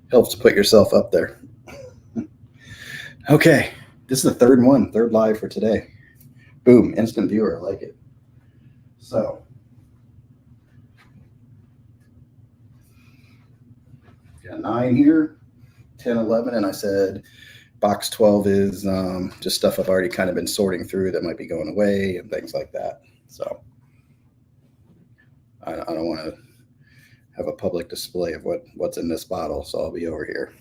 Helps to put yourself up there. Okay, this is the third live for today. Boom, instant viewer, I like it. So, got 9 here, 10, 11, and I said box 12 is just stuff I've already kind of been sorting through that might be going away and things like that. So, I don't want to have a public display of what's in this bottle, so I'll be over here.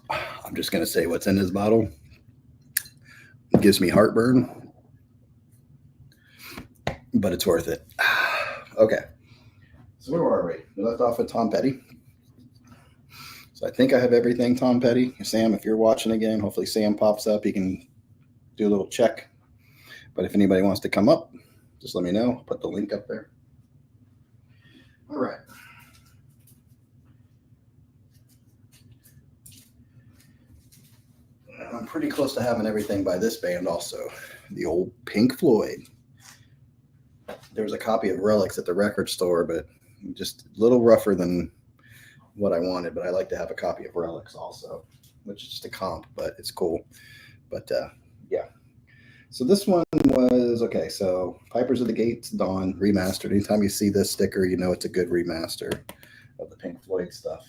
I'm just going to say what's in this bottle. It gives me heartburn, but it's worth it. Okay. So where are we? We left off with Tom Petty. So I think I have everything, Tom Petty. Sam, if you're watching again, hopefully Sam pops up. He can do a little check. But if anybody wants to come up, just let me know. I'll put the link up there. All right. I'm pretty close to having everything by this band also. The old Pink Floyd. There was a copy of Relics at the record store, but just a little rougher than what I wanted. But I like to have a copy of Relics also, which is just a comp, but it's cool. But yeah. So this one was, okay, so Pipers of the Gates, Dawn, remastered. Anytime you see this sticker, you know it's a good remaster of the Pink Floyd stuff.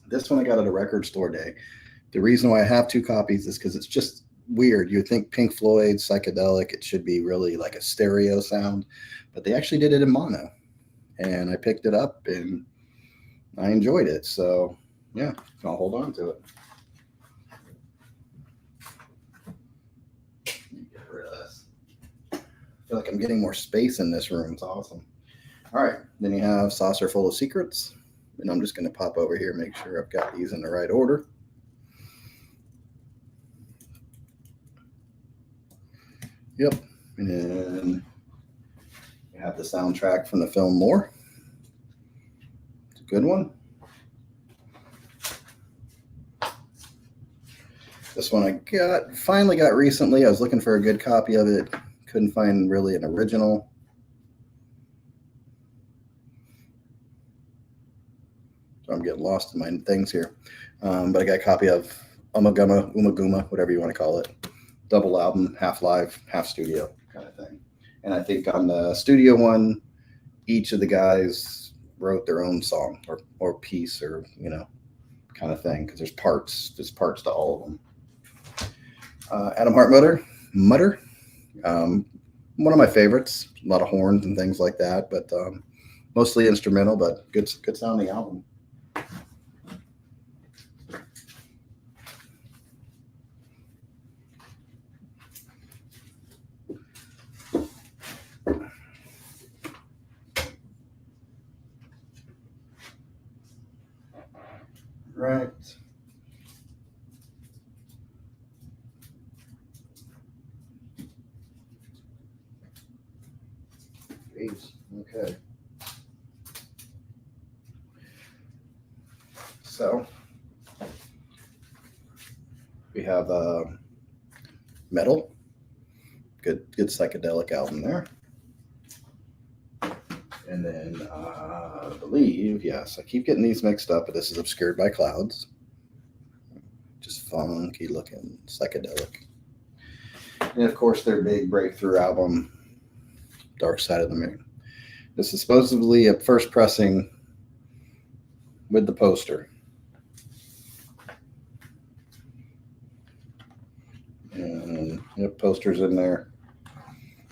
This one I got at a record store day. The reason why I have 2 copies is because it's just weird. You would think Pink Floyd, psychedelic, it should be really like a stereo sound, but they actually did it in mono. And I picked it up and I enjoyed it. So yeah, I'll hold on to it. Get rid of this. I feel like I'm getting more space in this room. It's awesome. All right, then you have Saucer Full of Secrets. And I'm just going to pop over here, make sure I've got these in the right order. Yep. And then you have the soundtrack from the film More. It's a good one. This one I finally got recently. I was looking for a good copy of it. Couldn't find really an original. So I'm getting lost in my things here. But I got a copy of Umaguma, whatever you want to call it. Double album, half live, half studio kind of thing. And I think on the studio one, each of the guys wrote their own song or piece or, kind of thing. Because there's parts to all of them. Adam Hart Mutter. One of my favorites. A lot of horns and things like that, but mostly instrumental, but good sounding album. Right. Okay. So we have Metal. Good psychedelic album there. And then I believe, yes, I keep getting these mixed up, but this is Obscured by Clouds. Just funky looking psychedelic. And of course, their big breakthrough album, Dark Side of the Moon. This is supposedly a first pressing with the poster. And posters in there,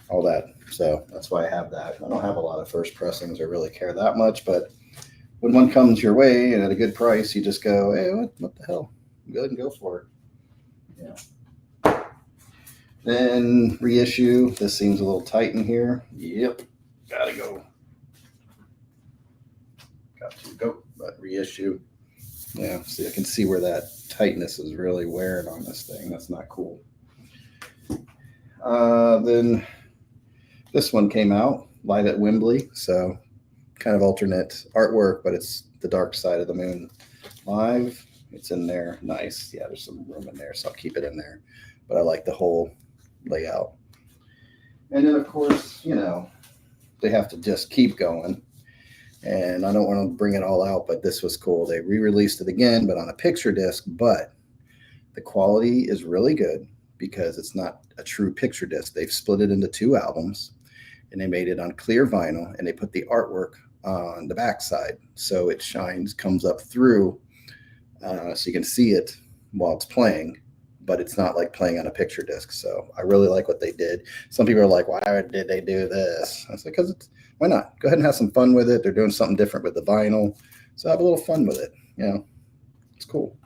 all that. So that's why I have that. I don't have a lot of first pressings or really care that much, but when one comes your way and at a good price, you just go, hey, what the hell? Go ahead and go for it. Yeah. Then reissue. This seems a little tight in here. Yep. Gotta go. Got to go. But reissue. Yeah. See, I can see where that tightness is really wearing on this thing. That's not cool. Then this one came out live at Wembley. So kind of alternate artwork, but it's the Dark Side of the Moon live. It's in there. Nice. Yeah, there's some room in there, so I'll keep it in there. But I like the whole layout. And then, of course, they have to just keep going. And I don't want to bring it all out, but this was cool. They re-released it again, but on a picture disc. But the quality is really good because it's not a true picture disc. They've split it into 2 albums, and they made it on clear vinyl, and they put the artwork on the backside, so it comes up through, so you can see it while it's playing, but it's not like playing on a picture disc. So I really like what they did. Some people are like, why did they do this? I said, because why not? Go ahead and have some fun with it. They're doing something different with the vinyl, so have a little fun with it. It's cool.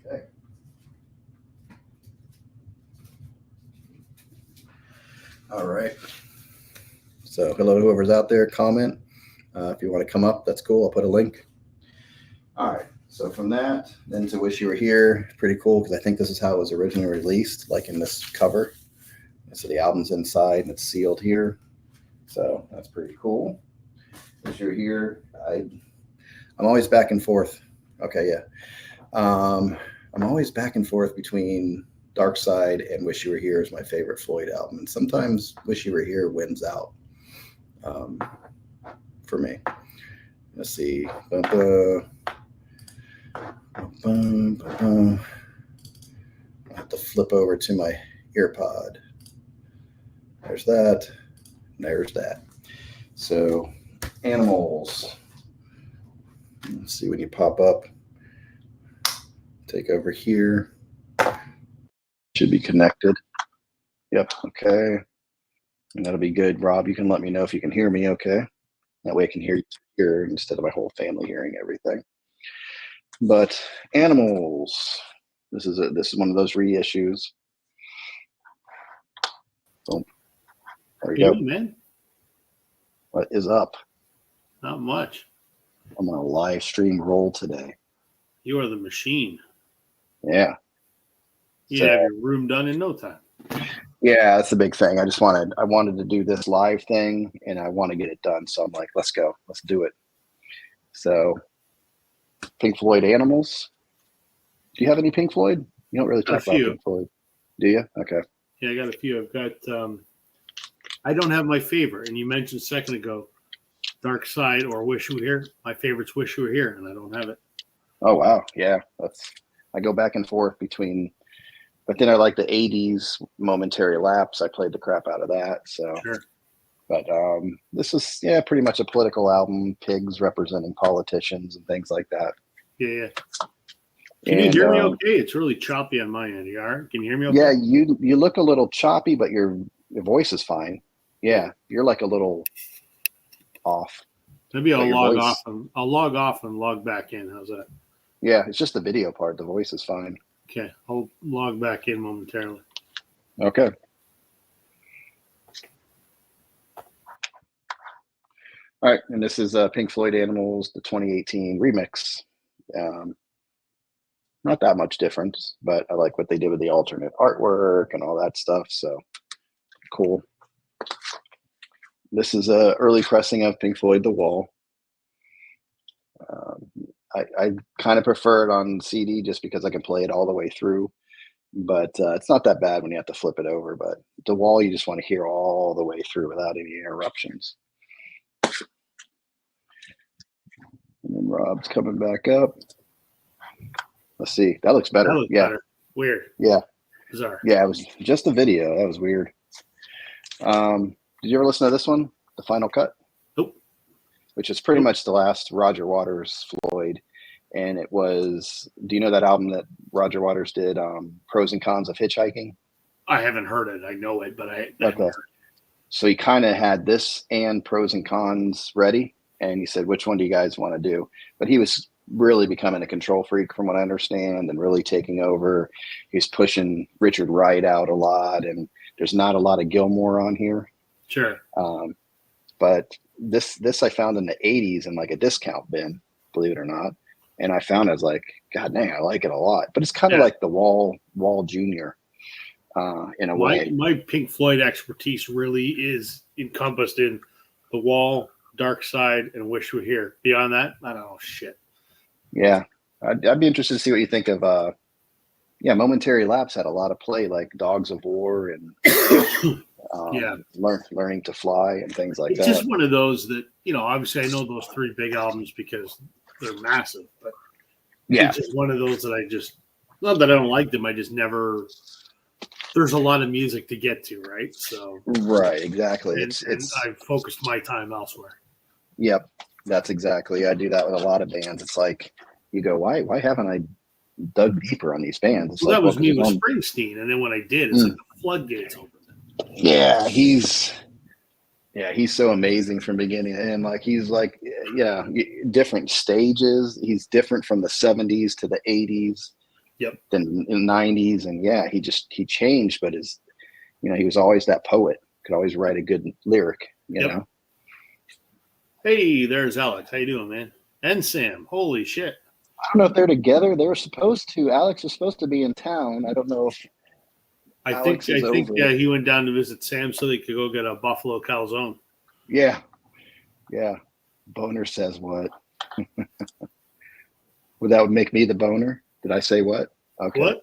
Okay. All right. So hello to whoever's out there. Comment if you want to come up. That's cool. I'll put a link. All right. So from that, then to Wish You Were Here. Pretty cool because I think this is how it was originally released, like in this cover. So the album's inside and it's sealed here. So that's pretty cool. Wish You Were Here. I'm always back and forth. Okay, yeah. I'm always back and forth between Dark Side and Wish You Were Here is my favorite Floyd album. And sometimes Wish You Were Here wins out for me. Let's see. I have to flip over to my earpod. There's that. There's that. So, animals. Let's see when you pop up. Take over here. Should be connected. Yep. Okay. And that'll be good. Rob, you can let me know if you can hear me okay. That way I can hear you here instead of my whole family hearing everything. But animals. This is one of those reissues. Boom. There we go. Man. What is up? Not much. I'm on a live stream roll today. You are the machine. Yeah. You have your room done in no time. Yeah, that's the big thing. I wanted to do this live thing, and I want to get it done. So I'm like, let's go. Let's do it. So Pink Floyd Animals. Do you have any Pink Floyd? You don't really talk about Pink Floyd. Do you? Okay. Yeah, I got a few. I've got I don't have my favorite. And you mentioned a second ago, Dark Side or Wish You Were Here. My favorite's Wish You Were Here, and I don't have it. Oh, wow. Yeah. I go back and forth between, but then I like the 80s Momentary Lapse. I played the crap out of that. So, sure. But this is, pretty much a political album, pigs representing politicians and things like that. Yeah. Can you hear me okay? It's really choppy on my end. Can you hear me okay? Yeah, you look a little choppy, but your voice is fine. Yeah, you're like a little off. Maybe I'll log off and log back in. How's that? Yeah, it's just the video part. The voice is fine. Okay, I'll log back in momentarily. Okay. All right, and this is Pink Floyd Animals, the 2018 remix. Not that much difference, but I like what they did with the alternate artwork and all that stuff. So cool. This is a early pressing of Pink Floyd The Wall. I kind of prefer it on CD just because I can play it all the way through, but it's not that bad when you have to flip it over. But The Wall, you just want to hear all the way through without any interruptions. And then Rob's coming back up. Let's see. That looks better. Better. Weird. Yeah. Bizarre. Yeah, it was just a video. That was weird. Did you ever listen to this one, The Final Cut? Nope. Which is pretty much the last Roger Waters Floyd. And it was, do you know that album that Roger Waters did, Pros and Cons of Hitchhiking? I haven't heard it. I know it, but I haven't heard it. So he kind of had this and Pros and Cons ready. And he said, which one do you guys want to do? But he was really becoming a control freak from what I understand and really taking over. He's pushing Richard Wright out a lot. And there's not a lot of Gilmore on here. Sure. But this I found in the 80s in like a discount bin, believe it or not. And I found it, I was like, God dang, I like it a lot. But it's kind of Yeah. like the Wall Junior in a way. My Pink Floyd expertise really is encompassed in The Wall, Dark Side, and Wish You Were Here. Beyond that, I don't know shit. Yeah. I'd be interested to see what you think of Momentary Lapse had a lot of play, like Dogs of War and Yeah. Learning to Fly and things like It's that. just one of those that, obviously I know those three big albums because they're massive, but Yeah. it's just one of those that I just, not that I don't like them, I just never, there's a lot of music to get to, right? So Right, exactly. and I've focused my time elsewhere. Yep, that's exactly. I do that with a lot of bands. It's like you go, why haven't I dug deeper on these bands? It's Well, like, that was me with there's Springsteen, and then when I did, it's like the floodgates opened. Yeah, he's so amazing from beginning, and like he's like different stages. He's different from the 70s to the 80s. Yep. Then in the 90s, and he changed, but he was always that poet. Could always write a good lyric. You know. Hey, there's Alex. How you doing, man? And Sam. Holy shit. I don't know if they're together. They were supposed to. Alex was supposed to be in town. I don't know if. I think he went down to visit Sam so they could go get a buffalo calzone. Yeah. Boner says what? Well, that would make me the boner. Did I say what? Okay. What?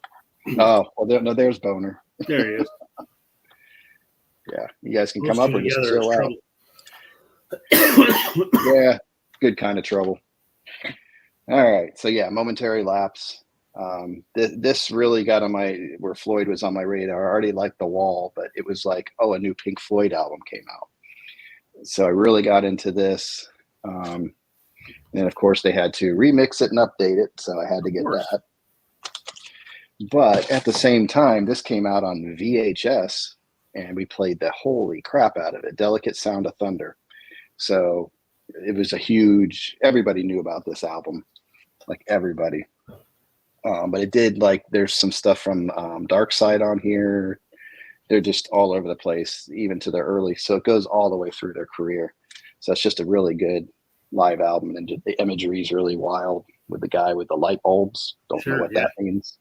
Oh, well, there's Boner. There he is. Yeah, you guys can come up or just chill out. Trouble. Yeah, good kind of trouble. All right, so Momentary Lapse. This really got on where Floyd was on my radar. I already liked The Wall, but it was like, a new Pink Floyd album came out. So I really got into this. And of course they had to remix it and update it. So I had to get that. But at the same time, this came out on VHS and we played the holy crap out of it. Delicate Sound of Thunder. So it was everybody knew about this album, like everybody. But it did, like, there's some stuff from Dark Side on here. They're just all over the place, even to their early. So it goes all the way through their career. So it's just a really good live album. And the imagery is really wild with the guy with the light bulbs. Don't know what that means.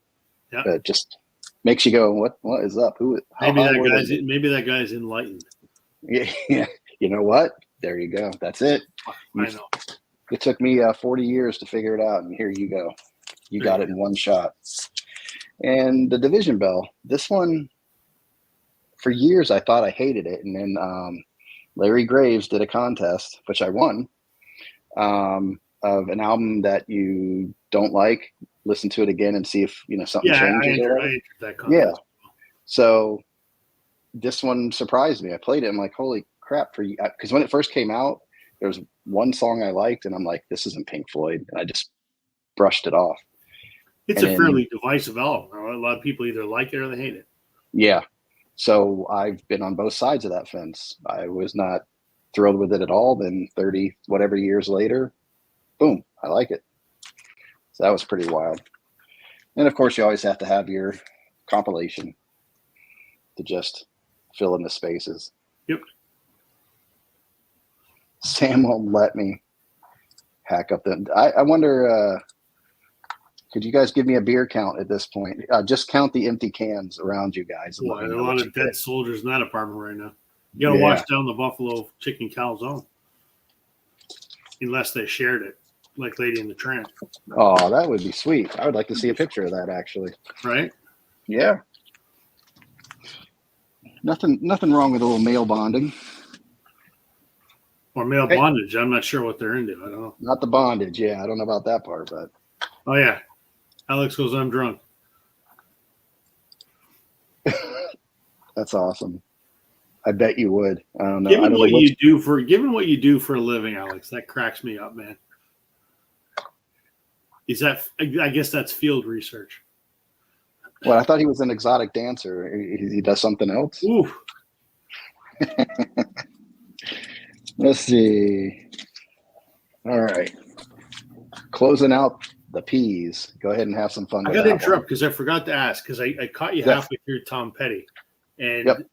Yeah. But it just makes you go, what is up? Maybe that guy's enlightened. Yeah. You know what? There you go. That's it. I know. It took me 40 years to figure it out, and here you go. You got it in one shot. And the Division Bell, this one, for years I thought I hated it, and then Larry Graves did a contest, which I won, of an album that you don't like. Listen to it again and see if something changes. I entered that contest. Yeah. So this one surprised me. I played it. I'm like, holy crap! Because when it first came out, there was one song I liked, and I'm like, this isn't Pink Floyd, and I just brushed it off. It's a fairly divisive album. A lot of people either like it or they hate it. Yeah. So I've been on both sides of that fence. I was not thrilled with it at all. Then 30 whatever years later, boom, I like it. So that was pretty wild. And of course, you always have to have your compilation to just fill in the spaces. Yep. Sam won't let me hack up the. I wonder. Could you guys give me a beer count at this point? Just count the empty cans around you guys. Well, there are a lot of dead soldiers in that apartment right now. You got to wash down the buffalo chicken calzone, unless they shared it, like Lady in the Tramp. Oh, that would be sweet. I would like to see a picture of that, actually. Right? Yeah. Nothing wrong with a little male bonding. Or male bondage. I'm not sure what they're into. I don't know. Not the bondage. Yeah, I don't know about that part, but. Oh, yeah. Alex goes, I'm drunk. That's awesome. I bet you would. I don't know. Given what you do for a living, Alex, that cracks me up, man. I guess that's field research. Well, I thought he was an exotic dancer. He does something else. Ooh. Let's see. All right. Closing out the P's. Go ahead and have some fun. I got to interrupt because I forgot to ask because I caught you halfway through Tom Petty. And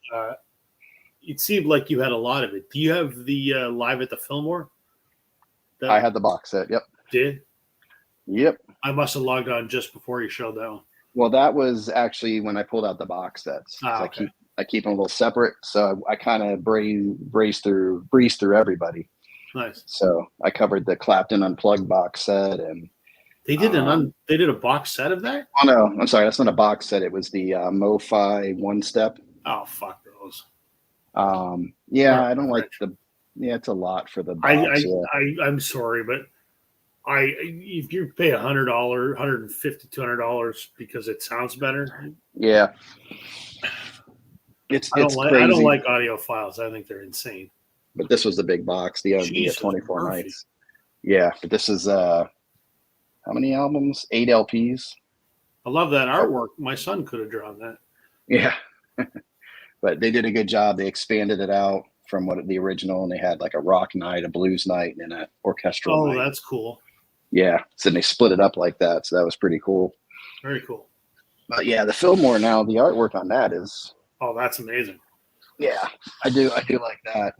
it seemed like you had a lot of it. Do you have the Live at the Fillmore? That I had the box set. Yep. did. Yep. I must have logged on just before you showed that one. Well, that was actually when I pulled out the box sets. Okay. I keep them a little separate, so I kind of breeze through everybody. Nice. So I covered the Clapton Unplugged box set, and They did they did a box set of that. oh no, I'm sorry, that's not a box set. It was the MoFi One Step. Oh fuck those. Yeah, I don't like the. Yeah, it's a lot for the box. I'm sorry, but if you pay $100, $150, $200 because it sounds better. Yeah. It's crazy. I don't like audiophiles. I think they're insane. But this was the big box, the 24 Murphy. nights. Yeah, but this is how many albums? 8 LPs. I love that artwork. My son could have drawn that. Yeah. But they did a good job. They expanded it out from what the original, and they had like a rock night, a blues night, and an orchestral night. Oh, that's cool. Yeah. So they split it up like that. So that was pretty cool. Very cool. But yeah, the Fillmore now, the artwork on that is. Oh, that's amazing. Yeah, I do like that.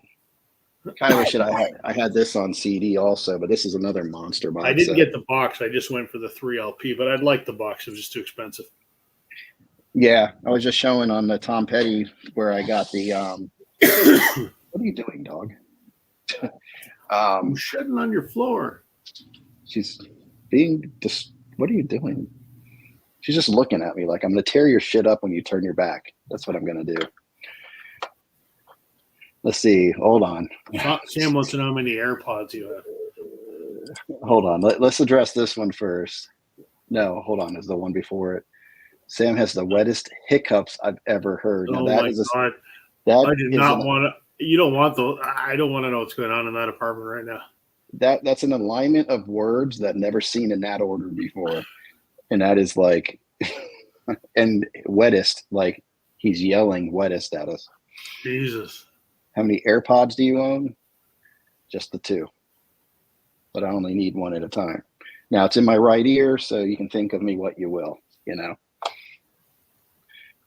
Kind of wish that I had this on CD also, but this is another monster box. I didn't get the box. I just went for the 3 LP, but I'd like the box. It was just too expensive. Yeah, I was just showing on the Tom Petty where I got the. What are you doing, dog? I'm shedding on your floor. She's being just. What are you doing? She's just looking at me like I'm going to tear your shit up when you turn your back. That's what I'm going to do. Let's see. Hold on. Sam wants to know how many AirPods you have. Hold on. Let's address this one first. No, hold on. It's the one before it. Sam has the wettest hiccups I've ever heard. Now, my God. I do not want to. You don't want those. I don't want to know what's going on in that apartment right now. That's an alignment of words that I've never seen in that order before. And that is like, and wettest, like he's yelling wettest at us. Jesus. How many AirPods do you own? Just the 2. But I only need one at a time. Now it's in my right ear, so you can think of me what you will, you know.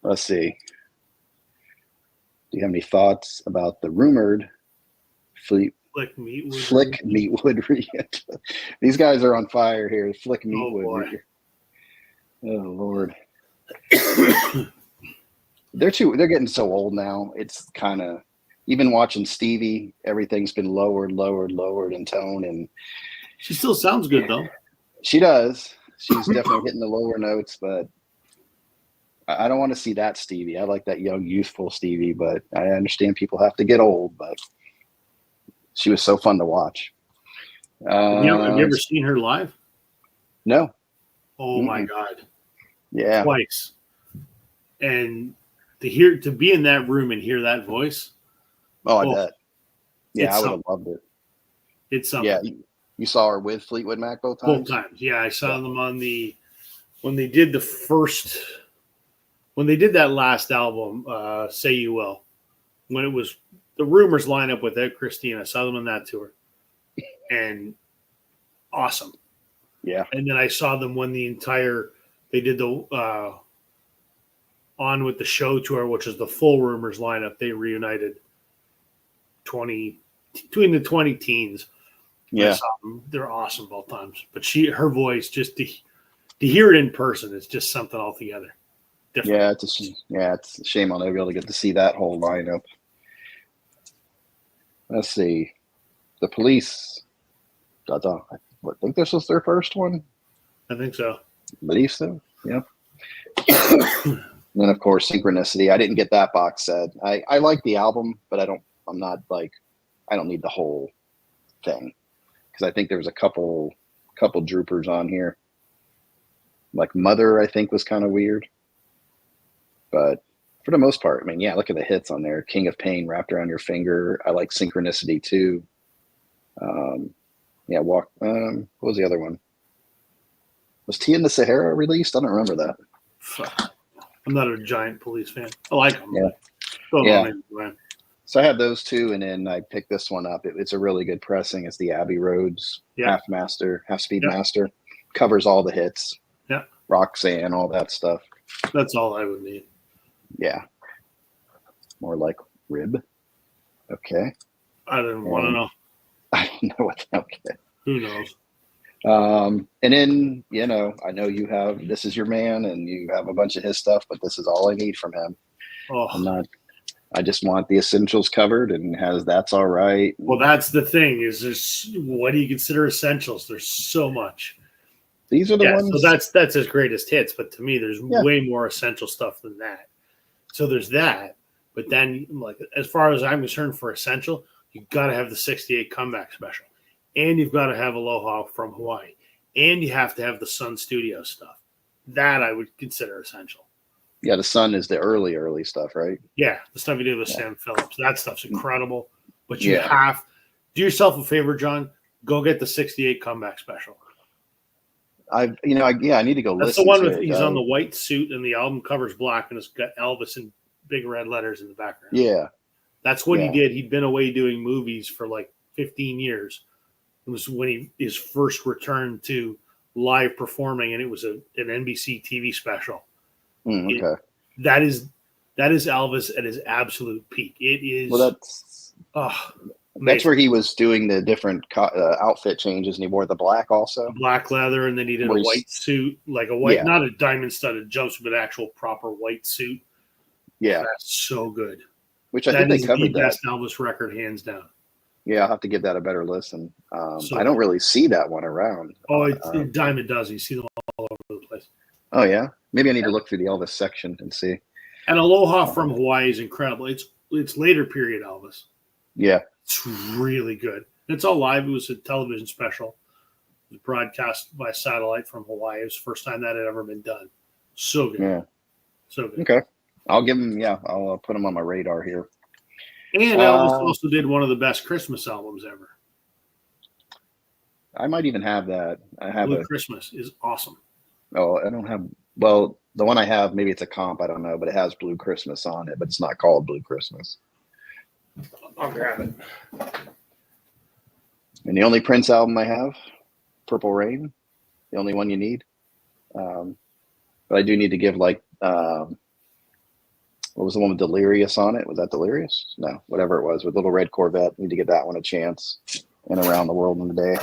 Let's see. Do you have any thoughts about the rumored Flick Meatwood? These guys are on fire here. Flick Meatwood. Oh Lord. They're getting so old now. It's kind of, even watching Stevie, everything's been lowered in tone, and she still sounds good though. She does. She's definitely hitting the lower notes, but I don't want to see that Stevie. I like that young, youthful Stevie, but I understand people have to get old, but she was so fun to watch. Have you ever seen her live? No. Oh my God. Yeah. Twice. And to be in that room and hear that voice. Oh, I bet. Yeah, I would have loved it. It's something. Yeah. You saw her with Fleetwood Mac both times? Both times. Yeah, I saw them on when they did that last album, Say You Will, when it was the Rumors lineup with Ed Christine. I saw them on that tour. And awesome. Yeah. And then I saw them when they did the On With the Show tour, which is the full Rumors lineup. They reunited between the 20 teens. Yeah. They're awesome both times. But her voice, just to hear it in person, is just something altogether different. Yeah, it's a shame I'll never be able to get to see that whole lineup. Let's see. The Police. I think this was their first one. I think so. I believe so. Yeah. And then of course Synchronicity. I didn't get that box set. I like the album, but I don't need the whole thing, because I think there was a couple droopers on here. Like Mother, I think, was kind of weird. But for the most part, I mean, yeah, look at the hits on there. King of Pain, Wrapped Around Your Finger. I like Synchronicity too. What was the other one? Was Tea in the Sahara released? I don't remember that. I'm not a giant Police fan. I like them. Yeah. So I have those two, and then I picked this one up. It's a really good pressing. It's the Abbey Roads half speed master. Covers all the hits. Yeah. Roxanne, all that stuff. That's all I would need. Yeah. More like Rib. Okay. I didn't want to know. I don't know what. Okay. Who knows? And then, I know you have, this is your man and you have a bunch of his stuff, but this is all I need from him. Oh, I just want the essentials covered and that's all right. well, that's the thing is there's, what do you consider essentials? There's so much. These are the ones. So that's his greatest hits. But to me, there's Yeah. way more essential stuff than that. So there's that. But then, like, as far as I'm concerned for essential, you've got to have the 68 comeback special. And you've got to have Aloha from Hawaii. And you have to have the Sun Studio stuff. That I would consider essential. Yeah, the Sun is the early stuff, right? Yeah, the stuff you did with Sam Phillips. That stuff's incredible. But you have do yourself a favor, John. Go get the 68 comeback special. I need to go. That's listen the one to with it. he's on the white suit and the album cover's black and it's got Elvis in big red letters in the background. Yeah, that's what he did. He'd been away doing movies for like 15 years. It was when his first return to live performing, and it was an NBC TV special. Okay. That is Elvis at his absolute peak. It is. Well, that's where he was doing the different outfit changes, and he wore the black also. Black leather, and then he did a white suit, like a white, not a diamond-studded jumpsuit, but actual proper white suit. Yeah. That's so good. Which I think they covered that. Best Elvis record, hands down. Yeah, I'll have to give that a better listen. I don't really see that one around. Oh, Diamond does. You see them all over the place. Oh, yeah? Maybe I need to look through the Elvis section and see. And Aloha from Hawaii is incredible. It's later period Elvis. Yeah. It's really good. It's all live. It was a television special. It was broadcast by satellite from Hawaii. It was the first time that had ever been done. So good. Yeah. So good. Okay. I'll give him, I'll put him on my radar here. And Elvis also did one of the best Christmas albums ever. I might even have that. Blue Christmas is awesome. Oh, I don't have, well, the one I have, maybe it's a comp, I don't know, but it has Blue Christmas on it, but it's not called Blue Christmas. I'll grab it. And the only Prince album I have, Purple Rain, the only one you need. But I do need to give what was the one with Delirious on it? Was that Delirious? No, whatever it was with Little Red Corvette. Need to give that one a chance. And Around the World in a Day.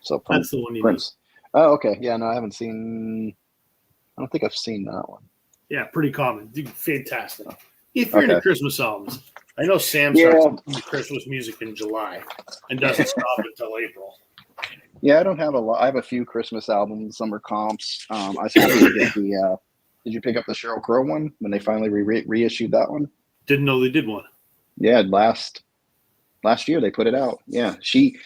So that's the one you Prince. Need. Oh, okay. Yeah, no, I haven't seen. I don't think I've seen that one. Yeah, pretty common. Fantastic. If you're into Christmas albums, I know Sam starts Christmas music in July and doesn't stop until April. Yeah, I don't have a lot. I have a few Christmas albums. Some are comps. I was happy to get the. Did you pick up the Sheryl Crow one when they finally reissued that one? Didn't know they did one. Yeah, last year they put it out. Yeah, she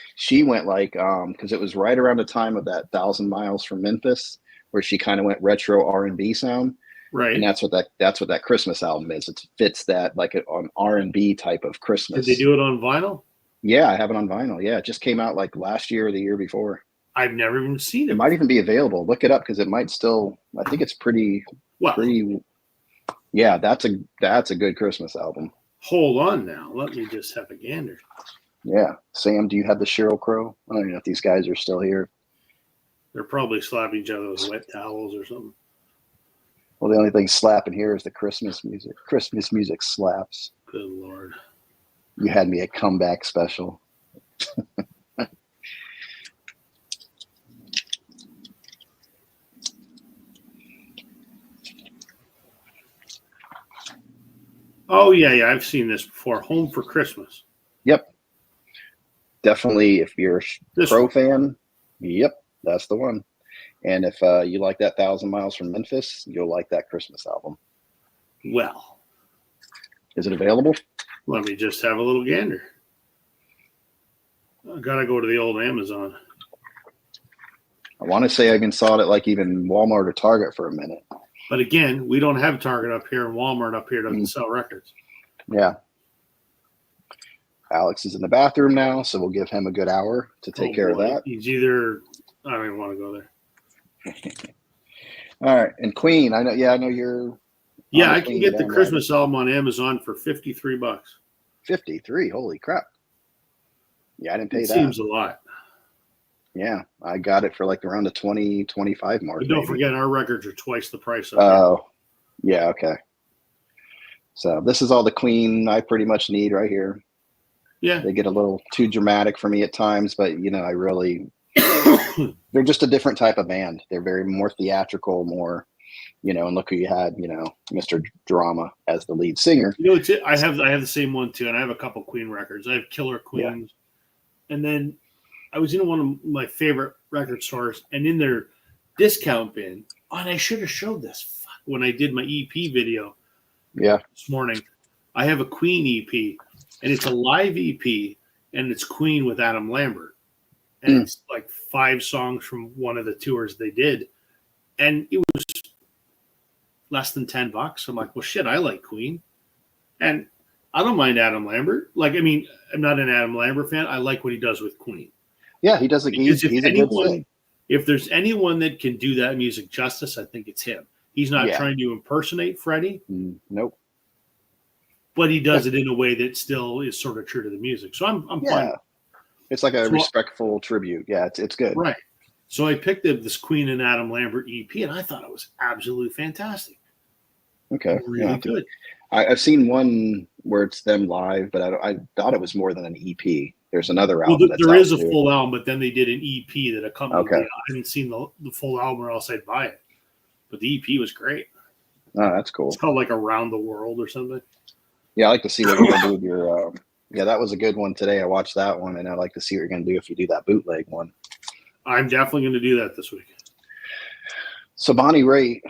went like because it was right around the time of that 1,000 Miles from Memphis, where she kind of went retro R&B sound. Right. And that's what that Christmas album is. It fits that like an R&B type of Christmas. Did they do it on vinyl? Yeah, I have it on vinyl. Yeah, it just came out like last year or the year before. I've never even seen it. It might even be available. Look it up because it might still. I think it's pretty. Yeah, that's a good Christmas album. Hold on now. Let me just have a gander. Yeah. Sam, do you have the Sheryl Crow? I don't even know if these guys are still here. They're probably slapping each other with wet towels or something. Well, the only thing slapping here is the Christmas music. Christmas music slaps. Good Lord. You had me a comeback special. Oh, yeah. I've seen this before. Home for Christmas. Yep. Definitely, if you're a Crow fan, yep, that's the one. And if you like that 1,000 Miles from Memphis, you'll like that Christmas album. Well. Is it available? Let me just have a little gander. I got to go to the old Amazon. I want to say I even saw it at like even Walmart or Target for a minute. But again, we don't have Target up here, and Walmart up here doesn't sell records. Yeah. Alex is in the bathroom now, so we'll give him a good hour to take care of that. He's either – I don't even want to go there. All right. And Queen, I know you're – Yeah, I can get the Christmas album on Amazon for $53. 53? Holy crap. Yeah, I didn't pay that. Seems a lot. Yeah, I got it for like around the 20, 25 mark. But don't forget, our records are twice the price of Oh, yeah, okay. So this is all the Queen I pretty much need right here. Yeah. They get a little too dramatic for me at times, but I really they're just a different type of band. They're very more theatrical, more and look who you had, Mr. Drama as the lead singer. I have the same one too, and I have a couple Queen records. I have Killer Queens, and then I was in one of my favorite record stores, and in their discount bin, and I should have showed this when I did my EP video. Yeah, this morning, I have a Queen EP, and it's a live EP, and it's Queen with Adam Lambert, and it's like 5 songs from one of the tours they did, and it was less than $10. I'm like, well, shit, I like Queen, and I don't mind Adam Lambert. Like, I mean, I'm not an Adam Lambert fan. I like what he does with Queen. Yeah, he does. He's a good fit. If there's anyone that can do that music justice, I think it's him. He's not trying to impersonate Freddie. Nope. But he does it in a way that still is sort of true to the music. So I'm fine. It's like a respectful tribute. Yeah, it's good. Right. So I picked up this Queen and Adam Lambert EP, and I thought it was absolutely fantastic. Okay. Really good. I've seen one where it's them live, but I thought it was more than an EP. There's another album. Well, there is a full album, but then they did an EP that accompanied it. I hadn't seen the full album or else I'd buy it. But the EP was great. Oh, that's cool. It's called like Around the World or something. Yeah, I like to see what you're going to do with your that was a good one today. I watched that one, and I'd like to see what you're going to do if you do that bootleg one. I'm definitely going to do that this week. So Bonnie Raitt,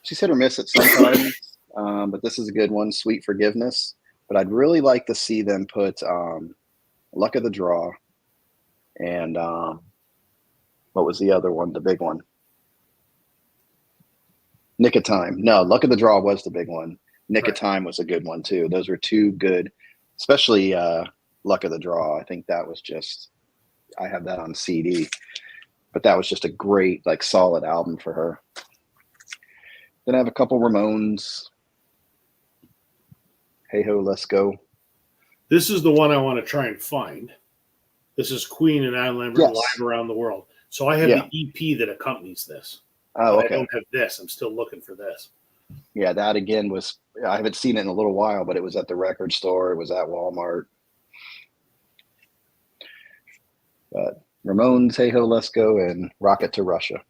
she's hit or miss at sometimes, but this is a good one, Sweet Forgiveness. But I'd really like to see them put Luck of the Draw and what was the other one, the big one? Nick of Time. No, Luck of the Draw was the big one. Nick of Time was a good one too. Those were 2 good, especially Luck of the Draw. I think that was just, I have that on CD, but that was just a great, like, solid album for her. Then I have a couple Ramones. Hey Ho, Let's Go. This is the one I want to try and find. This is Queen and Adam Lambert Live Around the World. So I have the EP that accompanies this. Oh, okay. I don't have this. I'm still looking for this. Yeah, that again was, I haven't seen it in a little while, but it was at the record store. It was at Walmart. But Ramones, Hey Ho, Let's Go, and Rocket to Russia.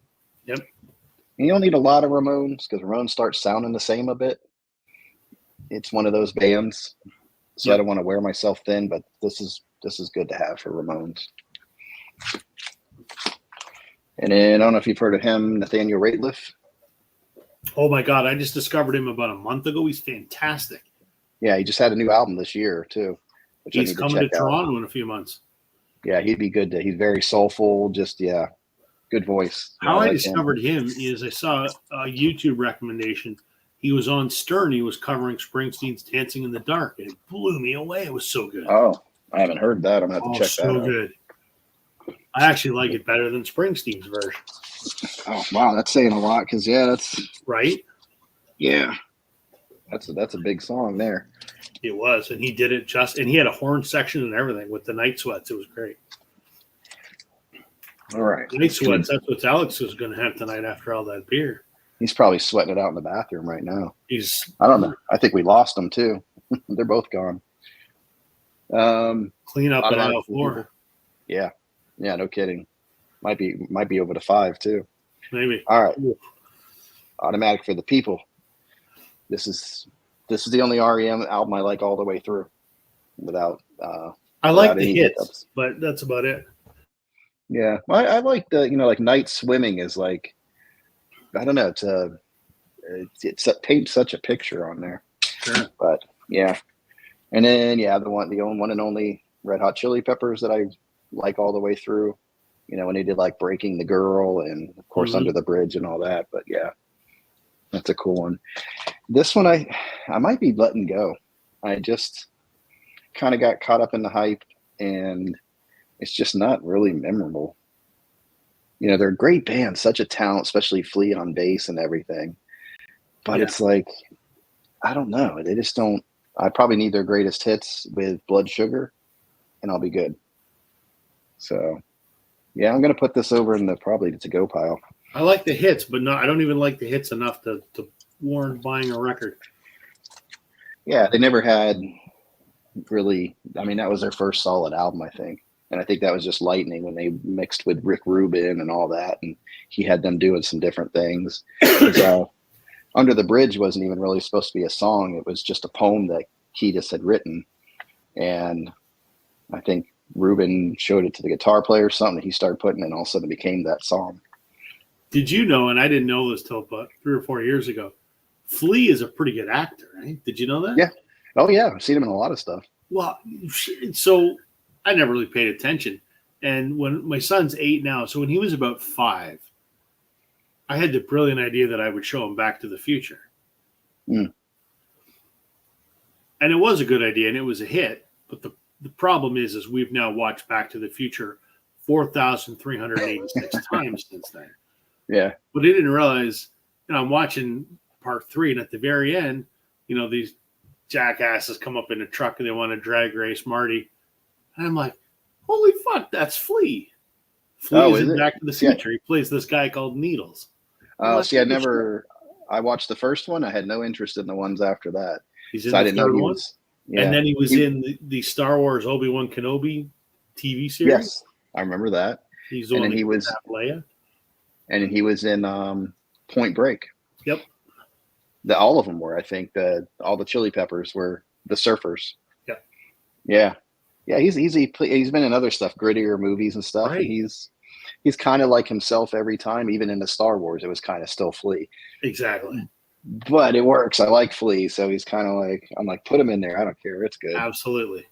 Yep. And you don't need a lot of Ramones because Ramones start sounding the same a bit. It's one of those bands. So I don't want to wear myself thin, but this is good to have for Ramones. And then I don't know if you've heard of him, Nathaniel Rateliff. Oh my God, I just discovered him about a month ago. He's fantastic. Yeah, he just had a new album this year too. Which he's coming to Toronto in a few months. Yeah, he'd be good. He's very soulful, just good voice. How I discovered him is I saw a YouTube recommendation. He was on Stern. He was covering Springsteen's Dancing in the Dark, and it blew me away. It was so good. Oh, I haven't heard that. I'm going to have to check that out. So good. I actually like it better than Springsteen's version. Oh, wow. That's saying a lot because, that's... Right? Yeah. That's a big song there. It was, and he did it and he had a horn section and everything with the Night Sweats. It was great. All right. Night Sweats, that's what Alex is going to have tonight after all that beer. He's probably sweating it out in the bathroom right now. I don't know. I think we lost him too. They're both gone. Clean up an aisle floor. Yeah. Yeah, no kidding. Might be over to 5 too. Maybe. All right. Automatic for the People. This is the only REM album I like all the way through. I like the hits, hiccups. But that's about it. Yeah. I like the, like Night Swimming is like, I don't know. It paints such a picture on there. Sure. But yeah. And then, the one and only Red Hot Chili Peppers that I like all the way through, when they did like Breaking the Girl and of course Under the Bridge and all that. But yeah, that's a cool one. This one, I might be letting go. I just kind of got caught up in the hype and it's just not really memorable. They're a great band, such a talent, especially Flea on bass and everything. But it's like, I don't know. They just don't. I probably need their greatest hits with Blood Sugar, and I'll be good. So, yeah, I'm going to put this over in probably the to-go pile. I like the hits, but I don't even like the hits enough to warrant buying a record. Yeah, they never had really, I mean, that was their first solid album, I think. And I think that was just Lightning when they mixed with Rick Rubin and all that. And he had them doing some different things. Under the Bridge wasn't even really supposed to be a song. It was just a poem that Kiedis had written. And I think Rubin showed it to the guitar player or something that he started putting, and all of a sudden it became that song. Did you know, and I didn't know this till about 3 or 4 years ago, Flea is a pretty good actor, right? Did you know that? Yeah. Oh, yeah. I've seen him in a lot of stuff. Well, so I never really paid attention. And when my son's 8 now, so when he was about 5, I had the brilliant idea that I would show him Back to the Future. Mm. And it was a good idea, and it was a hit. But the problem is we've now watched Back to the Future 4,386 times since then. Yeah. But I didn't realize, I'm watching part 3, and at the very end, these jackasses come up in a truck and they want to drag race Marty. And I'm like, holy fuck, that's Flea. Flea is in Back to the Future. Yeah. He plays this guy called Needles. See, I watched the first one. I had no interest in the ones after that. He's in the third one. Yeah. And then he was in the Star Wars Obi-Wan Kenobi TV series. Yes, I remember that. He's the one that was Leia. And he was in Point Break. Yep. All of them were, I think. All the Chili Peppers were the surfers. Yep. Yeah. Yeah, he's been in other stuff, grittier movies and stuff. Right. And he's kind of like himself every time. Even in the Star Wars, it was kind of still Flea. Exactly. But it works. I like Flea, so he's kind of like, I'm like, put him in there. I don't care. It's good. Absolutely.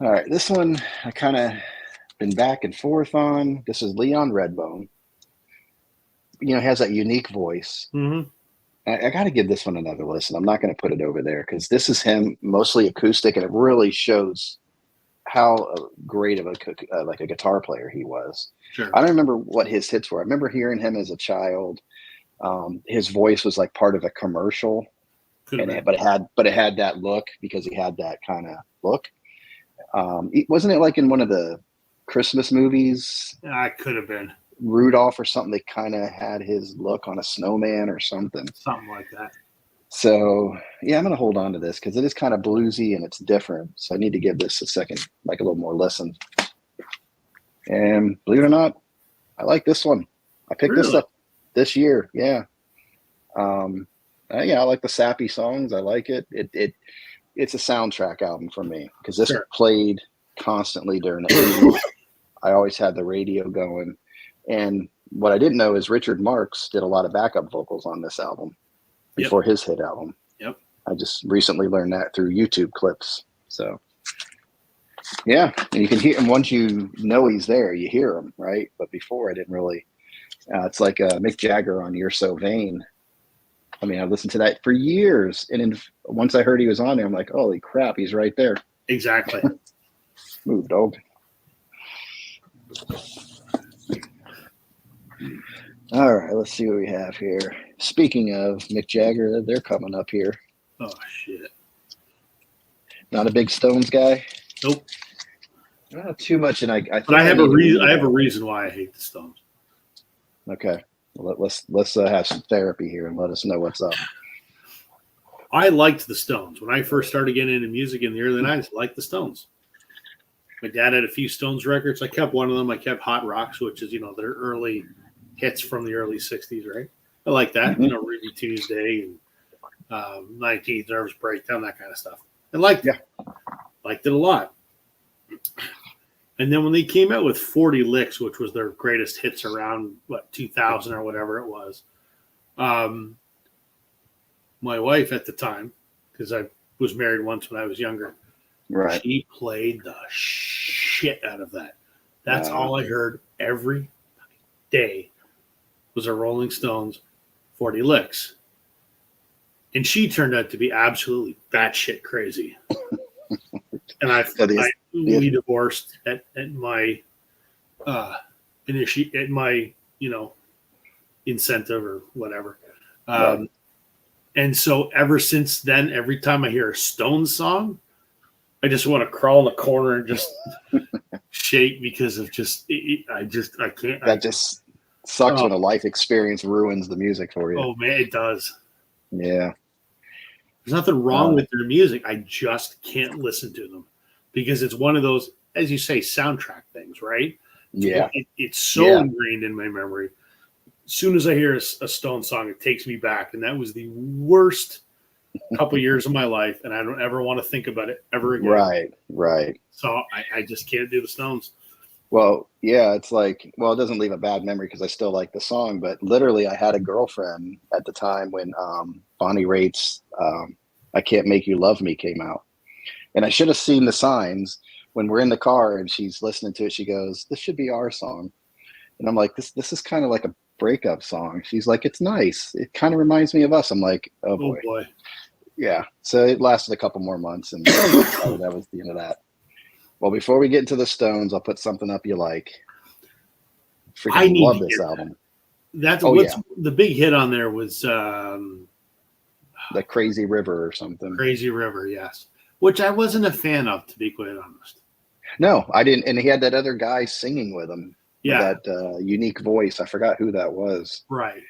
All right, this one I kind of been back and forth on. This is Leon Redbone. Has that unique voice. Mm-hmm. I got to give this one another listen. I'm not going to put it over there because this is him mostly acoustic, and it really shows how great of a guitar player he was. Sure. I don't remember what his hits were. I remember hearing him as a child. His voice was like part of a commercial, but it had that look because he had that kind of look. Wasn't it like in one of the Christmas movies? I could have been Rudolph or something. They kind of had his look on a snowman or something like that. So yeah, I'm gonna hold on to this because it is kind of bluesy and it's different. So I need to give this a little more listen. And believe it or not, I like this one. I picked this up this year. Yeah. I like the sappy songs. I like it. It's a soundtrack album for me because this played constantly during the 80s. I always had the radio going. And what I didn't know is Richard Marx did a lot of backup vocals on this album before his hit album. Yep. I just recently learned that through YouTube clips. So yeah, and you can hear him once you know he's there, you hear him, right? But before I didn't really. It's like Mick Jagger on You're So Vain. I mean, I've listened to that for years. And once I heard he was on there, I'm like, holy crap, he's right there. Exactly. Move, dog. All right, let's see what we have here. Speaking of Mick Jagger, they're coming up here. Oh, shit. Not a big Stones guy? Nope. Not too much, and I have a reason. I have a reason why I hate the Stones. Okay, well, let's have some therapy here and let us know what's up. I liked the Stones when I first started getting into music in the early '90s. I liked the Stones. My dad had a few Stones records. I kept one of them. I kept Hot Rocks, which is their early hits from the early '60s. Right, I like that. Mm-hmm. Ruby Tuesday and 19th Nervous Breakdown, that kind of stuff. I liked it. Liked it a lot. And then when they came out with 40 Licks, which was their greatest hits around 2000 or whatever it was, my wife at the time, because I was married once when I was younger, right? She played the shit out of that. That's all I heard every day was a Rolling Stones 40 Licks. And she turned out to be absolutely batshit crazy. And we divorced at my incentive or whatever. And so ever since then, every time I hear a Stones song, I just want to crawl in the corner and just shake because of I can't. That just sucks when a life experience ruins the music for you. Oh man, it does. Yeah. There's nothing wrong with their music. I just can't listen to them because it's one of those, as you say, soundtrack things, right? Yeah. It's so ingrained in my memory. As soon as I hear a Stone song, it takes me back. And that was the worst couple years of my life. And I don't ever want to think about it ever again. Right. So I just can't do the Stones. Well, yeah, it's like, well, it doesn't leave a bad memory because I still like the song, but literally I had a girlfriend at the time when Bonnie Raitt's I Can't Make You Love Me came out. And I should have seen the signs when we're in the car and she's listening to it. She goes, "This should be our song." And I'm like, this is kind of like a breakup song. She's like, "It's nice. It kind of reminds me of us." I'm like, oh boy. Yeah. So it lasted a couple more months and that was the end of that. Well, before we get into the Stones, I'll put something up you like. Freaking love this album. That's the big hit on there was the Crazy River or something. Crazy River, yes. Which I wasn't a fan of, to be quite honest. No, I didn't. And he had that other guy singing with him. Yeah. That unique voice. I forgot who that was. Right.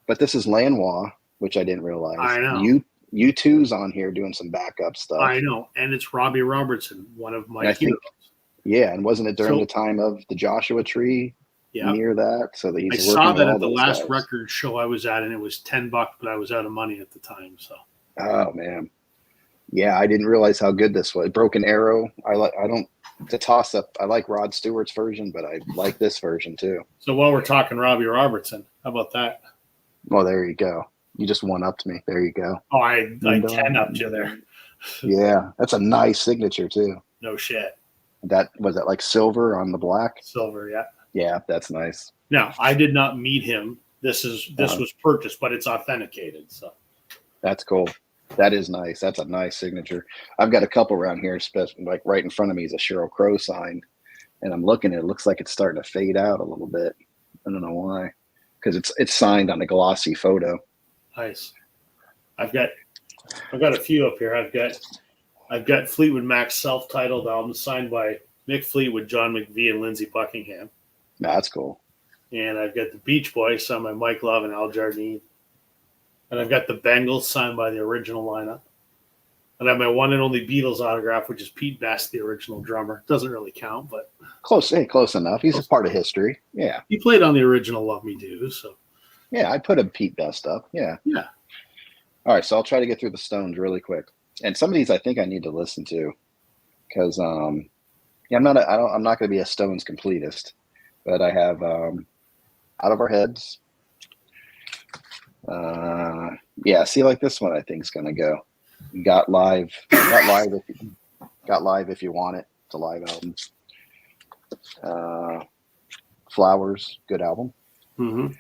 But this is Lanois, which I didn't realize. I know. U2's on here doing some backup stuff. I know. And it's Robbie Robertson, one of my heroes. Yeah, and wasn't it during the time of the Joshua Tree? Yeah. Near that. So that he's I saw that at the last record show I was at, and it was $10, but I was out of money at the time. So. Oh man. Yeah, I didn't realize how good this was. Broken Arrow. It's a toss up. I like Rod Stewart's version, but I like this version too. So while we're talking Robbie Robertson, how about that? Well, there you go. You just one-upped me. There you go. Oh, I 10-upped you there. Yeah, that's a nice signature too. No shit. That was it, like silver on the black? Silver, yeah. Yeah, that's nice. Now, I did not meet him. This was purchased, but it's authenticated. So that's cool. That is nice. That's a nice signature. I've got a couple around here, especially like right in front of me is a Sheryl Crow sign, and I'm looking at it. It looks like it's starting to fade out a little bit. I don't know why, because it's signed on a glossy photo. Nice. I've got a few up here. I've got Fleetwood Mac's self-titled album signed by Mick Fleetwood, John McVie, and Lindsey Buckingham. That's cool. And I've got the Beach Boys signed by Mike Love and Al Jardine. And I've got the Bengals signed by the original lineup. And I have my one and only Beatles autograph, which is Pete Best, the original drummer. Doesn't really count, but close enough. He's a part of history. Yeah. He played on the original Love Me Do, so. Yeah, I put a Pete Best up. Yeah. Yeah. All right, so I'll try to get through the Stones really quick. And some of these I think I need to listen to because I'm not going to be a Stones completist, but I have Out of Our Heads. See, like this one I think is going to go. Got live if you want it. It's a live album. Flowers, good album. Mm-hmm.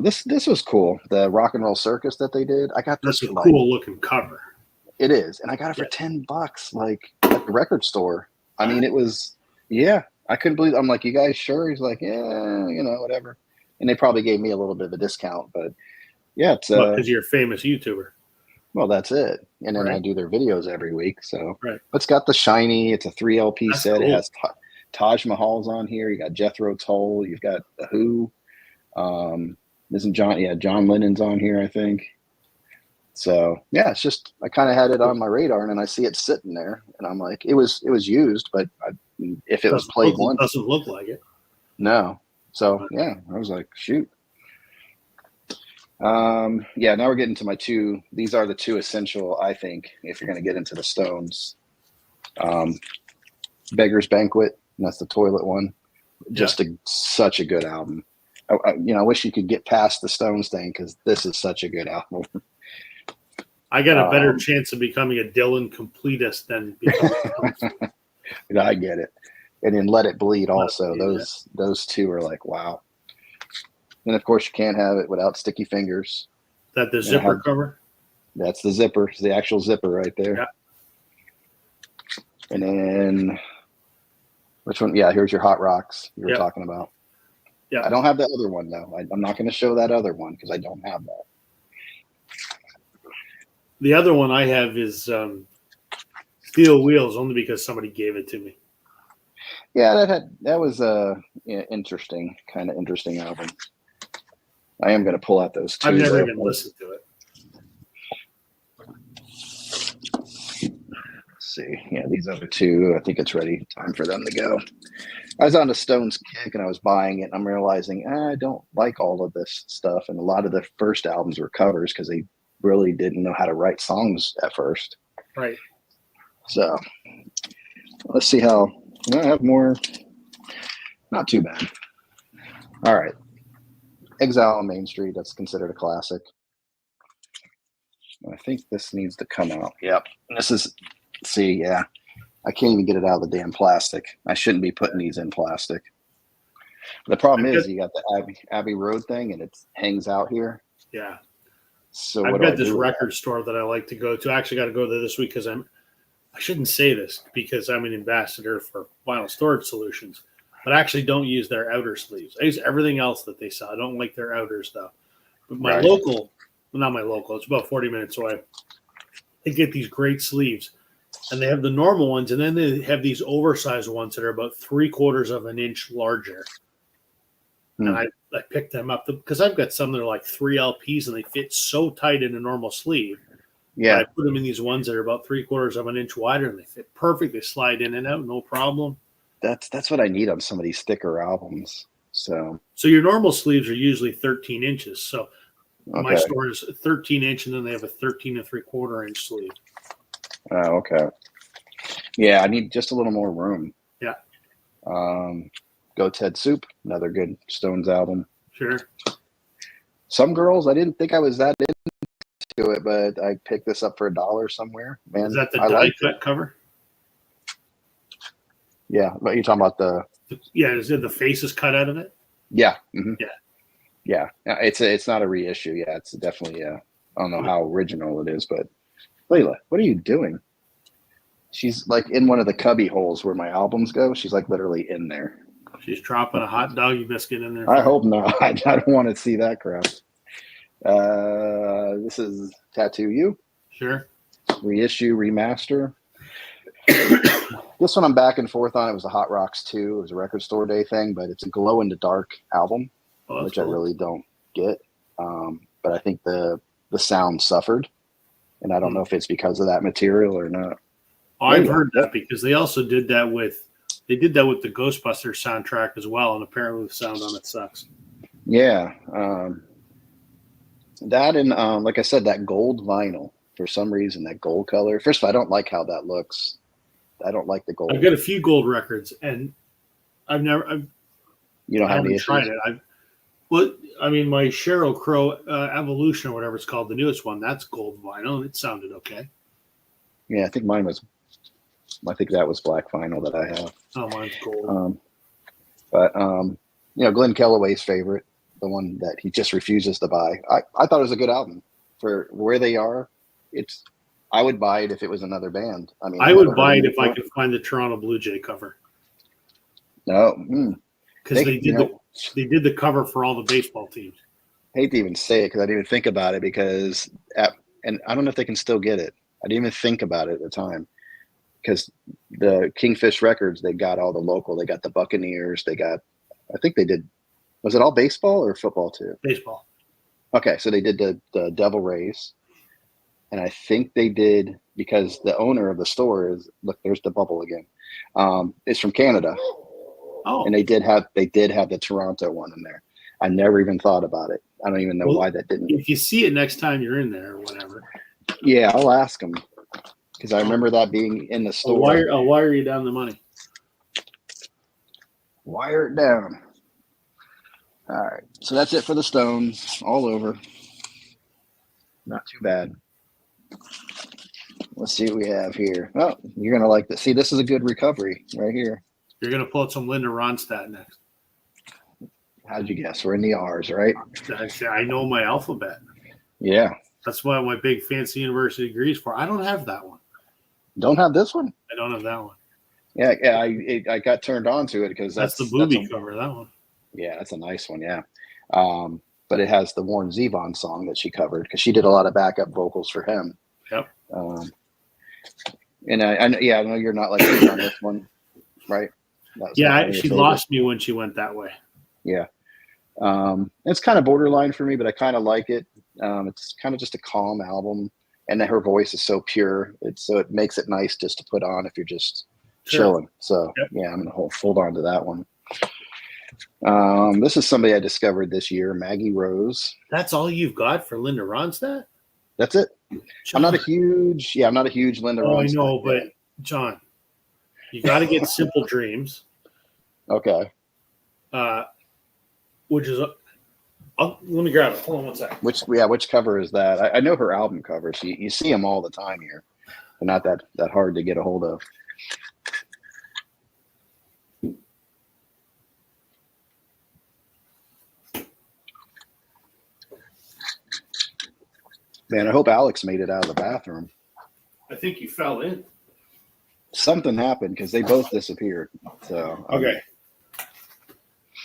This was cool. The Rock and Roll Circus that they did. I got this. That's a cool looking cover. It is, and I got it for $10, like at the record store. I mean, it was. Yeah, I couldn't believe. I'm like, you guys sure? He's like, yeah, whatever. And they probably gave me a little bit of a discount, but yeah, it's because you're a famous YouTuber. Well, that's it. And then I do their videos every week. So It's got the shiny. It's a 3 LP That's set. Cool. It has Taj Mahal's on here. You got Jethro Tull. You've got The Who. Isn't John? Yeah, John Lennon's on here, I think. So yeah, it's just I kind of had it on my radar, and then I see it sitting there, and I'm like, it was used, but if it was played once, it doesn't look like it. No. So yeah, I was like, shoot. Now we're getting to my two. These are the two essential, I think, if you're going to get into the Stones. Beggar's Banquet, and that's the Toilet one. Just such a good album. I wish you could get past the Stones thing because this is such a good album. I got a better chance of becoming a Dylan completist than becoming I get it. And then Let It Bleed also. Those two are like, wow. And of course, you can't have it without Sticky Fingers. Is that the zipper cover? That's the zipper. It's the actual zipper right there. Yeah. And then, which one? Yeah, here's your Hot Rocks you were talking about. Yeah. I don't have the other one, though. I'm not going to show that other one because I don't have that. The other one I have is Steel Wheels, only because somebody gave it to me. Yeah, that was a interesting album. I am going to pull out those two. I've never even listened to it. see. Yeah, these other two, I think it's ready. Time for them to go. I was on a Stones kick and I was buying it, and I'm realizing I don't like all of this stuff. And a lot of the first albums were covers because they really didn't know how to write songs at first. Right. So let's see how I have more. Not too bad. All right. Exile on Main Street. That's considered a classic. I think this needs to come out. Yep. This is, see, yeah. I can't even get it out of the damn plastic. I shouldn't be putting these in plastic. The problem is you got the Abbey Road thing and it hangs out here. Yeah. So I've got this record store that I like to go to. I actually got to go there this week because I shouldn't say this because I'm an ambassador for Vinyl Storage Solutions, but I actually don't use their outer sleeves. I use everything else that they sell. I don't like their outers though. But my local, well, not my local, it's about 40 minutes away. They get these great sleeves. And they have the normal ones, and then they have these oversized ones that are about 3/4 of an inch larger. And I picked them up because I've got some that are like 3 LPs, and they fit so tight in a normal sleeve. Yeah. I put them in these ones that are about 3/4 of an inch wider, and they fit perfect. They slide in and out, no problem. That's what I need on some of these thicker albums. So your normal sleeves are usually 13 inches. So my store is 13 inch, and then they have a 13 3/4 inch sleeve. Oh, okay. Yeah, I need just a little more room. Yeah. Go Ted Soup, another good Stones album. Sure. Some Girls, I didn't think I was that into it, but I picked this up for $1 somewhere. Man, is that the die cut cover? Yeah, but you're talking about yeah, is it the face is cut out of it? Yeah. Mm-hmm. Yeah. It's not a reissue. Yeah, it's definitely I don't know how original it is, but Layla, what are you doing? She's like in one of the cubby holes where my albums go. She's like literally in there. She's dropping a hot doggy biscuit in there. I hope not. I don't want to see that crap. This is Tattoo You. Sure. Reissue, remaster. This one I'm back and forth on. It was a Hot Rocks 2. It was a record store day thing, but it's a glow in the dark album, which cool. I really don't get. But I think the sound suffered. And I don't know if it's because of that material or not. Oh, I've heard that because they also did that with the Ghostbusters soundtrack as well, and apparently the sound on it sucks. Yeah, that and like I said, that gold vinyl for some reason, that gold color. First of all, I don't like how that looks. I don't like the gold. I've got a few gold records, and I haven't tried it. My Sheryl Crow Evolution or whatever it's called, the newest one, that's gold vinyl. It sounded okay. Yeah, I think that was black vinyl that I have. Oh, mine's gold. Glenn Kellaway's favorite, the one that he just refuses to buy. I thought it was a good album for where they are. I would buy it if it was another band. I mean, I would buy it if I could find the Toronto Blue Jay cover. No, because they did the cover for all the baseball teams. I hate to even say it because I didn't even think about it and I don't know if they can still get it. I didn't even think about it at the time because the Kingfish Records, they got all the local. They got the Buccaneers. I think they did. Was it all baseball or football too? Baseball. Okay, so they did the Devil Rays. And I think they did because the owner of the store look, there's the bubble again. It's from Canada. Oh. And they did have the Toronto one in there. I never even thought about it. I don't even know why that didn't. If you see it next time you're in there or whatever. Yeah, I'll ask them because I remember that being in the store. I'll wire you down the money. Wire it down. All right. So that's it for the Stones all over. Not too bad. Let's see what we have here. Oh, you're going to like this. See, this is a good recovery right here. You're going to pull out some Linda Ronstadt next. How'd you guess? We're in the R's, right? I know my alphabet. Yeah. That's what my big fancy university degrees for. I don't have that one. Don't have this one? I don't have that one. Yeah, I got turned on to it because that's the booby cover, that one. Yeah, that's a nice one, yeah. But it has the Warren Zevon song that she covered because she did a lot of backup vocals for him. Yep. And I know you're not like on this one, right? Yeah, she lost me when she went that way. Yeah. It's kind of borderline for me, but I kind of like it. It's kind of just a calm album. and then her voice is so pure. It makes it nice just to put on if you're just Sure. chilling. So Yep. yeah, I'm gonna hold on to that one. This is somebody I discovered this year, Maggie Rose. That's all you've got for Linda Ronstadt? That's it. John. I'm not a huge Linda Oh, I Ronstadt know, but fan. John, you got to get Simple Dreams, Okay. which is let me grab it. Hold on one second. Which cover is that? I know her album covers. You see them all the time here. They're not that hard to get a hold of. Man, I hope Alex made it out of the bathroom. I think you fell in. Something happened because they both disappeared. So Okay.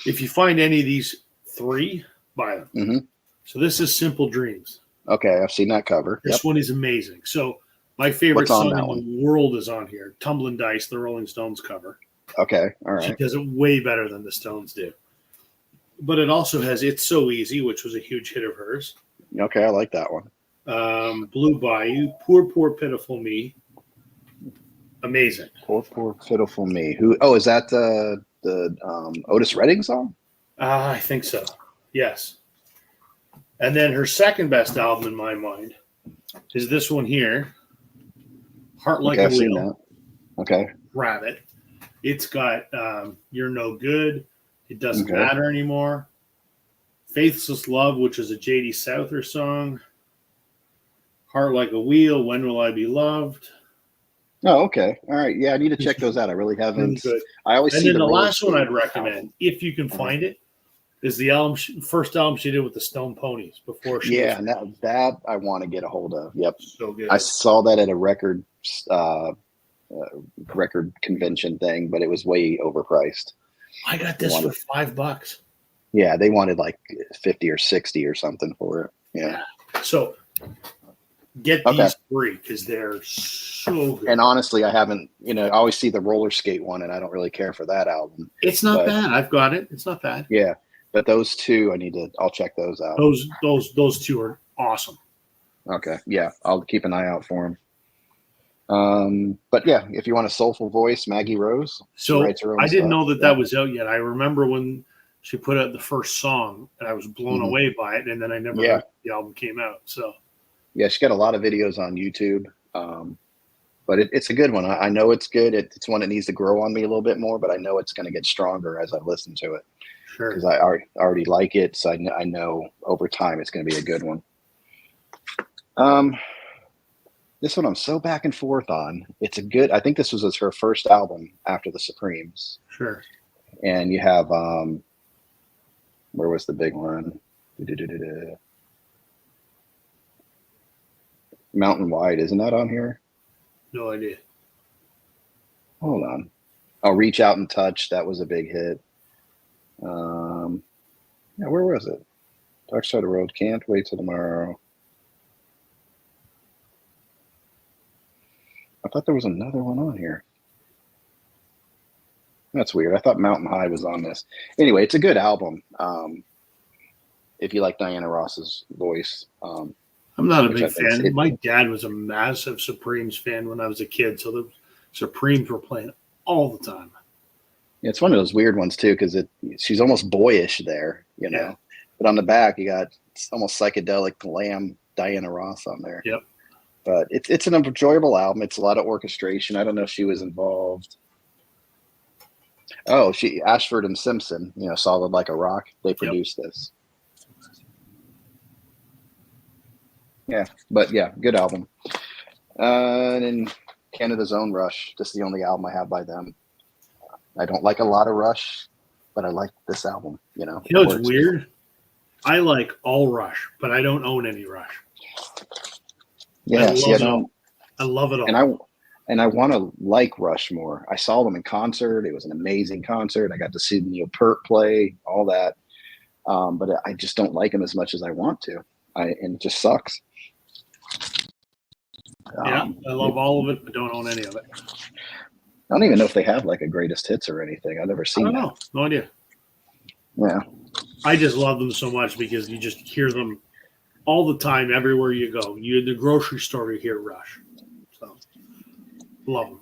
If you find any of these three, buy them. Mm-hmm. So this is Simple Dreams. Okay, I've seen that cover. This one is amazing. So my favorite What's on song that in one? the world is on here. Tumbling Dice, the Rolling Stones cover. Okay, all She right. does it way better than the Stones do. But it also has It's So Easy, which was a huge hit of hers. Okay, I like that one. Blue Bayou, Poor, Poor, Pitiful Me. Amazing. Poor pitiful me. Who? Oh, is that the Otis Redding song? I think so. Yes. And then her second best album in my mind is this one here, Heart Like Okay, a I've seen Wheel. that. Okay. Rabbit. It's got You're No Good. It Doesn't Okay. Matter Anymore. Faithless Love, which is a J.D. Souther song. Heart Like a Wheel. When Will I Be Loved? Oh, okay. All right. Yeah, I need to check those out. I really Really haven't. good. I always And see then the roller last one I'd skate recommend, if you can find it, is the first album she did with the Stone Ponies before she Yeah, and that I want to get a hold of. Yep, was so good. I saw that at a record convention thing, but it was way overpriced. I got this for $5. Yeah, they wanted like 50 or 60 or something for it. Yeah. So get these three because they're so good. And honestly, I haven't. I always see the roller skate one, and I don't really care for that album. It's not bad. I've got it. It's not bad. Yeah, but those two, I'll check those out. Those two are awesome. Okay, yeah, I'll keep an eye out for them. But yeah, if you want a soulful voice, Maggie Rose. So I didn't know that that was out yet. I remember when she put out the first song, and I was blown away by it, and then I never heard the album came out. So yeah, she got a lot of videos on YouTube. But it's a good one. I know it's good. It's one that needs to grow on me a little bit more, but I know it's going to get stronger as I listen to it. Sure. Because I already like it, so I know over time it's going to be a good one. This one I'm so back and forth on. It's a good. I think this was her first album after the Supremes. Sure. And you have where was the big one? Mountain Wide, isn't that on here? No idea. Hold on. I'll Reach Out and Touch. That was a big hit. Yeah, where was it? Dark Side of the Road. Can't Wait Till Tomorrow. I thought there was another one on here. That's weird. I thought Mountain High was on this. Anyway, it's a good album. If you like Diana Ross's voice. I'm not a big fan. My dad was a massive Supremes fan when I was a kid, so the Supremes were playing all the time. Yeah, it's one of those weird ones too, because she's almost boyish there, Yeah. But on the back, you got almost psychedelic glam Diana Ross on there. Yep. But it's an enjoyable album. It's a lot of orchestration. I don't know if she was involved. Oh, Ashford and Simpson, Solid Like a Rock. They produced this. Yeah, but yeah, good album. And then Canada's Own Rush. This is the only album I have by them. I don't like a lot of Rush, but I like this album. It's weird. I like all Rush, but I don't own any Rush. Yeah, I love it all. And I want to like Rush more. I saw them in concert. It was an amazing concert. I got to see Neil Peart play, all that. But I just don't like them as much as I want to. And it just sucks. I love all of it, but don't own any of it. I don't even know if they have like a greatest hits or anything. I've never seen I don't know. No idea. Yeah. I just love them so much because you just hear them all the time, everywhere you go. You in the grocery store, you hear Rush. So, love them.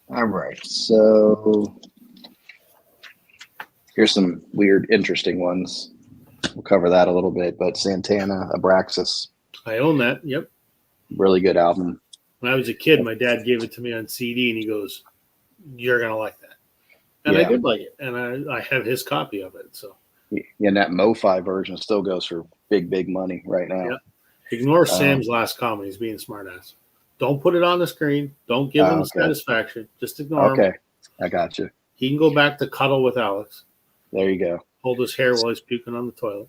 All right. So here's some weird, interesting ones. We'll cover that a little bit. But Santana, Abraxas, I own that. Yep. really good album. When I was a kid, my dad gave it to me on CD, and he goes, "You're gonna like that," and I Yeah. did like it, and I have his copy of it. So, And that Mo-Fi version still goes for big, big money right now. yeah. Ignore Sam's last comment. He's being a smartass. Don't put it on the screen. Don't give him satisfaction. Just ignore him. Okay, I got you. He can go back to cuddle with Alex. There you go. Hold his hair while he's puking on the toilet.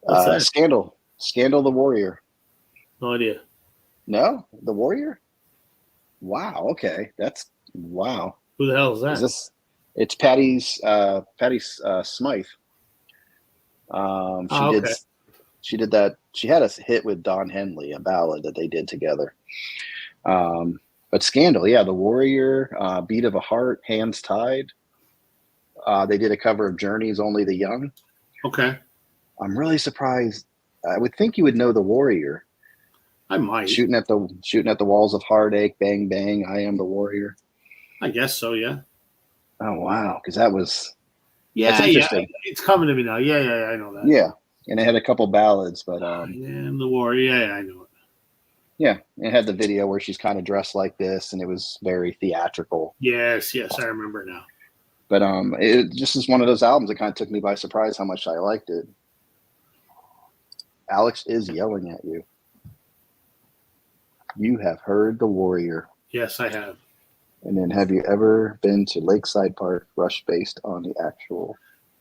What's that? Scandal the Warrior. No idea. No, the Warrior. Wow. Okay, that's wow. Who the hell is that? Is this? It's Patty's Smythe. She did that. She had a hit with Don Henley, a ballad that they did together. But Scandal, yeah, the Warrior, Beat of a Heart, Hands Tied. They did a cover of Journey's Only the Young. Okay. I'm really surprised. I would think you would know the Warrior. I might. Shooting at the walls of heartache, bang bang. I am the warrior. I guess so. Yeah. Oh wow, because that was that's interesting. It's coming to me now. Yeah, I know that. Yeah, and it had a couple ballads, but I am the warrior. Yeah, I know it. Yeah, it had the video where she's kind of dressed like this, and it was very theatrical. Yes, I remember now. But it just is one of those albums that kind of took me by surprise how much I liked it. Alex is yelling at you. You have heard the Warrior. Yes, I have. And then have you ever been to Lakeside Park, Rush based on the actual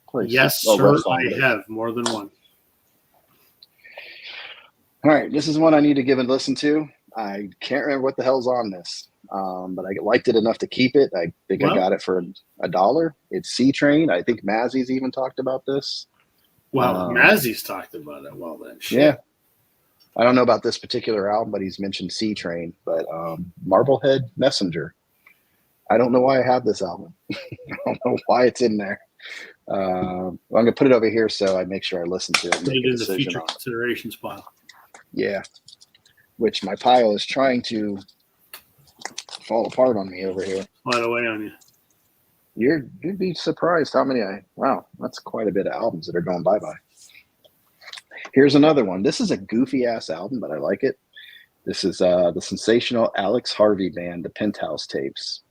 place? Yes, sir, I have more than one. All right, this is one I need to give a listen to. I can't remember what the hell's on this, but I liked it enough to keep it. I think I got it for $1. It's C Train. I think Mazzy's even talked about this. Well, Mazzy's talked about it. Well, then, shit. Yeah. I don't know about this particular album, but he's mentioned C Train. But Marblehead Messenger. I don't know why I have this album. I don't know why it's in there. I'm going to put it over here so I make sure I listen to it. Put it in the future considerations pile. Yeah. Which my pile is trying to fall apart on me over here. Slide away on you. You'd be surprised how many wow, that's quite a bit of albums that are going bye-bye. Here's another one. This is a goofy-ass album, but I like it. This is the sensational Alex Harvey Band, the Penthouse Tapes.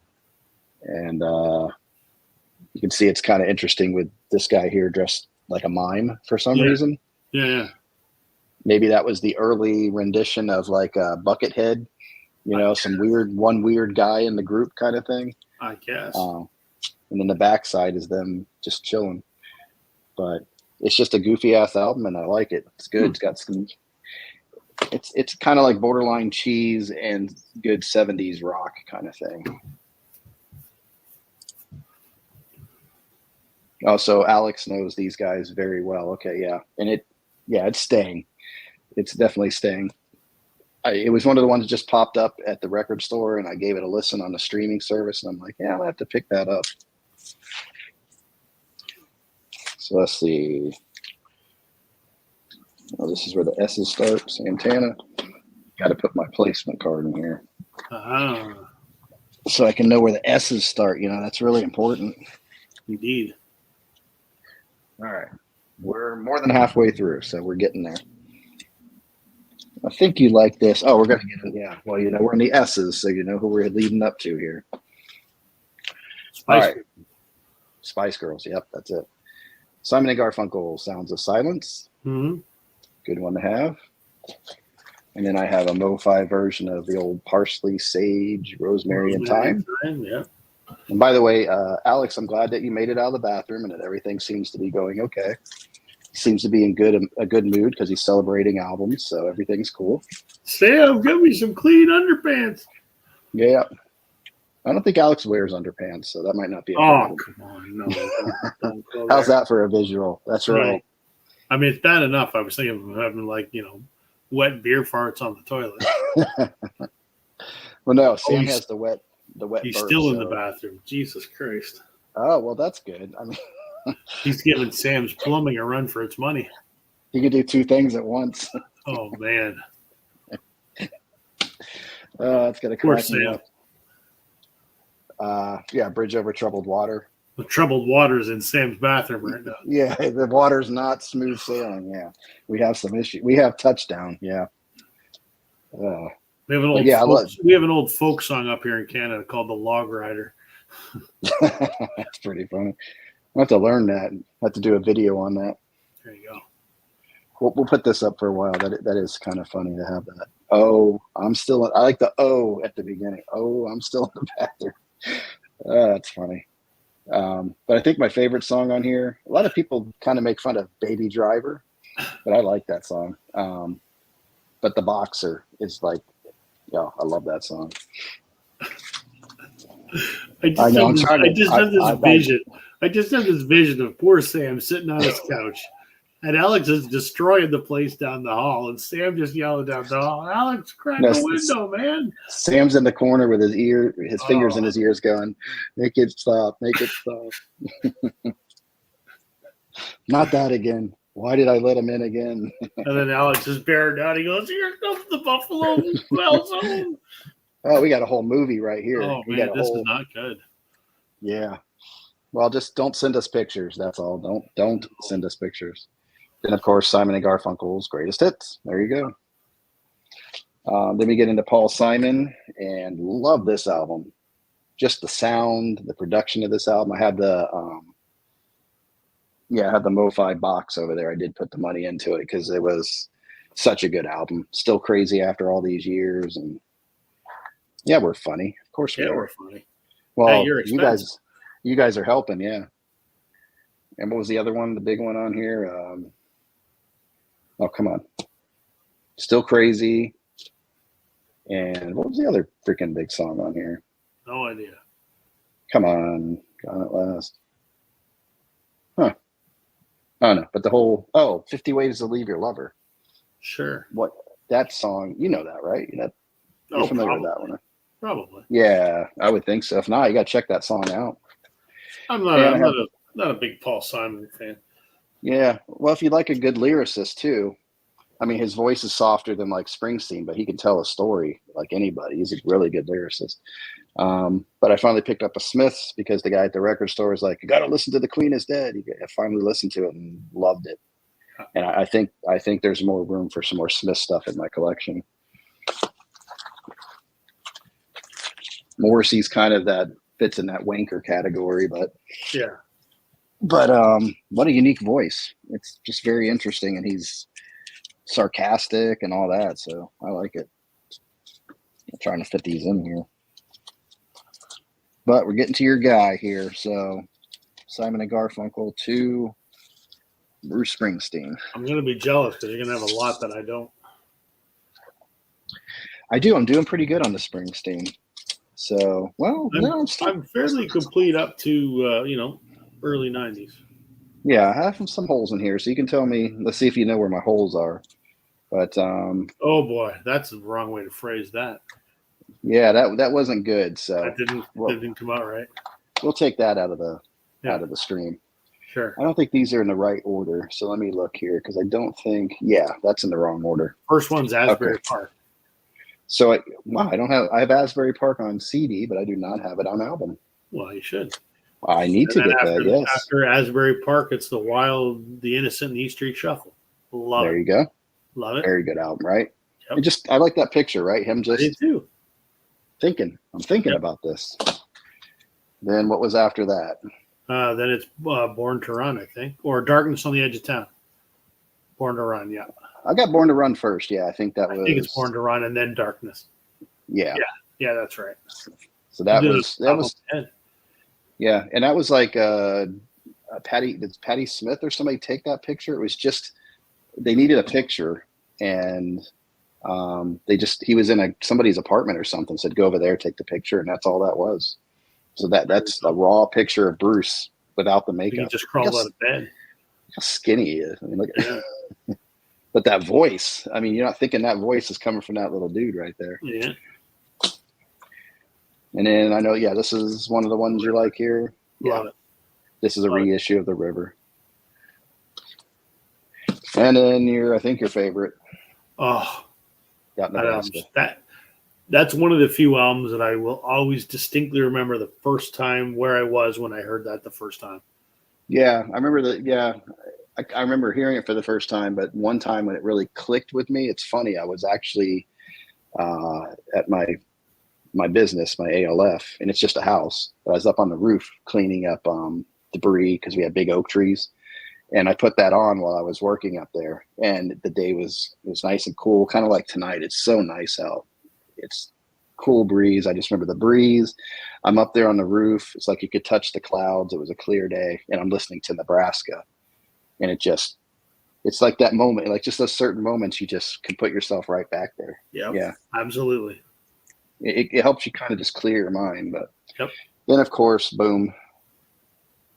And you can see it's kind of interesting with this guy here dressed like a mime for some reason. Yeah. Maybe that was the early rendition of like Buckethead, some weird guy in the group kind of thing. I guess. And then the backside is them just chilling. But it's just a goofy ass album, and I like it. It's good. It's got some. It's kind of like borderline cheese and good 70s rock kind of thing. Oh, so Alex knows these guys very well. Okay, yeah, and it's staying. It's definitely staying. It was one of the ones that just popped up at the record store, and I gave it a listen on the streaming service, and I'm like, yeah, I'll have to pick that up. So let's see. Oh, this is where the S's start. Santana. Got to put my placement card in here. So I can know where the S's start. That's really important. Indeed. All right. We're more than halfway through, so we're getting there. I think you like this. Oh, we're going to get it. Yeah. Well, we're in the S's, so you know who we're leading up to here. Spice Girls. Yep, that's it. Simon & Garfunkel, Sounds of Silence. Mm-hmm. Good one to have. And then I have a Mo-Fi version of the old Parsley, Sage, Rosemary and Thyme. Yeah. And by the way, Alex, I'm glad that you made it out of the bathroom and that everything seems to be going okay. He seems to be in a good mood because he's celebrating albums, so everything's cool. Sam, give me some clean underpants. Yeah. I don't think Alex wears underpants, so that might not be a problem. Oh, come on. No. Don't go How's that for a visual? That's right. I mean, it's bad enough. I was thinking of having, wet beer farts on the toilet. Well, no, Sam has the wet He's burp, still in the bathroom. Jesus Christ. Oh, well, that's good. I mean, He's giving Sam's Plumbing a run for its money. He could do two things at once. Oh man, It's gonna poor crack me Sam. up. Yeah, bridge over troubled water. The troubled waters in Sam's bathroom right now. Yeah, the water's not smooth sailing. Yeah, we have some issue. We have touchdown. Yeah. We have an old folk song up here in Canada called "The Log Rider." That's pretty funny. I have to learn that. I have to do a video on that. There you go. We'll put this up for a while. That is kind of funny to have that. Oh, I'm still. I like the O at the beginning. Oh, I'm still in the bathroom. That's funny. But I think my favorite song on here. A lot of people kind of make fun of "Baby Driver," but I like that song. But "The Boxer" is like, yeah, I love that song. I just have this vision of poor Sam sitting on his couch, and Alex is destroying the place down the hall, and Sam just yelling down the hall, "Alex, crack a window, man!" Sam's in the corner with his fingers in his ears, going, "Make it stop, make it stop." Not that again. Why did I let him in again? And then Alex is bearing down. He goes, "Here comes the Buffalo Well Zone." Oh, we got a whole movie right here. Oh man, this is not good. Yeah. Well, just don't send us pictures. That's all. Don't send us pictures. Then, of course, Simon and Garfunkel's Greatest Hits. There you go. Then we get into Paul Simon, and love this album. Just the sound, the production of this album. I had the MoFi box over there. I did put the money into it because it was such a good album. Still crazy after all these years, and yeah, we're funny. Of course we are. We're funny. Well, hey, you guys are helping, yeah. And what was the other one, the big one on here? Oh, come on. Still Crazy. And what was the other freaking big song on here? No idea. Come on. Gone at last. Huh. Oh, no. But the whole, 50 Ways to Leave Your Lover. Sure. What? That song, you know that, right? You're familiar with that one. Probably. Yeah, I would think so. If not, you got to check that song out. I'm not a big Paul Simon fan. Yeah. Well, if you like a good lyricist too, I mean, his voice is softer than like Springsteen, but he can tell a story like anybody. He's a really good lyricist. But I finally picked up a Smiths because the guy at the record store was like, "You got to listen to The Queen Is Dead." I finally listened to it and loved it. And I think there's more room for some more Smith stuff in my collection. Morrissey's kind of that fits in that wanker category, but yeah. But what a unique voice. It's just very interesting, and he's sarcastic and all that, so I like it. I'm trying to fit these in here. But we're getting to your guy here. So Simon and Garfunkel to Bruce Springsteen. I'm going to be jealous because you're going to have a lot that I don't. I do. I'm doing pretty good on the Springsteen. So, I'm fairly complete up to, early 90s. Yeah, I have some holes in here, so you can tell me. Let's see if you know where my holes are. But oh boy, that's the wrong way to phrase that. Yeah, that wasn't good. So that didn't come out right. We'll take that out of the stream. Sure. I don't think these are in the right order, so let me look here because I don't think. Yeah, that's in the wrong order. First one's Asbury Park. So I have Asbury Park on CD, but I do not have it on album. Well, you should. I need to get that. Yes. After Asbury Park, it's the Wild, the Innocent, and the E Street Shuffle. Love it. There you go. Love it. Very good album, right? Yep. I like that picture, right? Him just thinking. I'm thinking about this. Then what was after that? Then it's Born to Run, I think, or Darkness on the Edge of Town. Born to Run, yeah. I got Born to Run first. Yeah, I think I think it's Born to Run and then Darkness. Yeah. Yeah, that's right. So that was. Yeah, and that was like did Patti Smith or somebody take that picture? It was just they needed a picture, and he was in somebody's apartment or something. Said go over there, take the picture, and that's all that was. So that's a raw picture of Bruce without the makeup. He just crawled out of bed. How skinny he is. I mean, look at that. But that voice. I mean, you're not thinking that voice is coming from that little dude right there. Yeah. And then I know, this is one of the ones you like here. Love it. This is a reissue of the River. And then I think your favorite. Oh, Got Nebraska. That's one of the few albums that I will always distinctly remember the first time where I was when I heard that the first time. Yeah, I remember that. Yeah, I remember hearing it for the first time, but one time when it really clicked with me, it's funny. I was actually at my business, my ALF, and it's just a house. But I was up on the roof cleaning up debris because we had big oak trees, and I put that on while I was working up there. And the day was nice and cool, kind of like tonight. It's so nice out. It's cool breeze. I just remember the breeze. I'm up there on the roof. It's like you could touch the clouds. It was a clear day, and I'm listening to Nebraska, and it's like that moment, like just those certain moments, you just can put yourself right back there. Yep, yeah, absolutely. It helps you kind of just clear your mind. But yep. Then, of course, boom,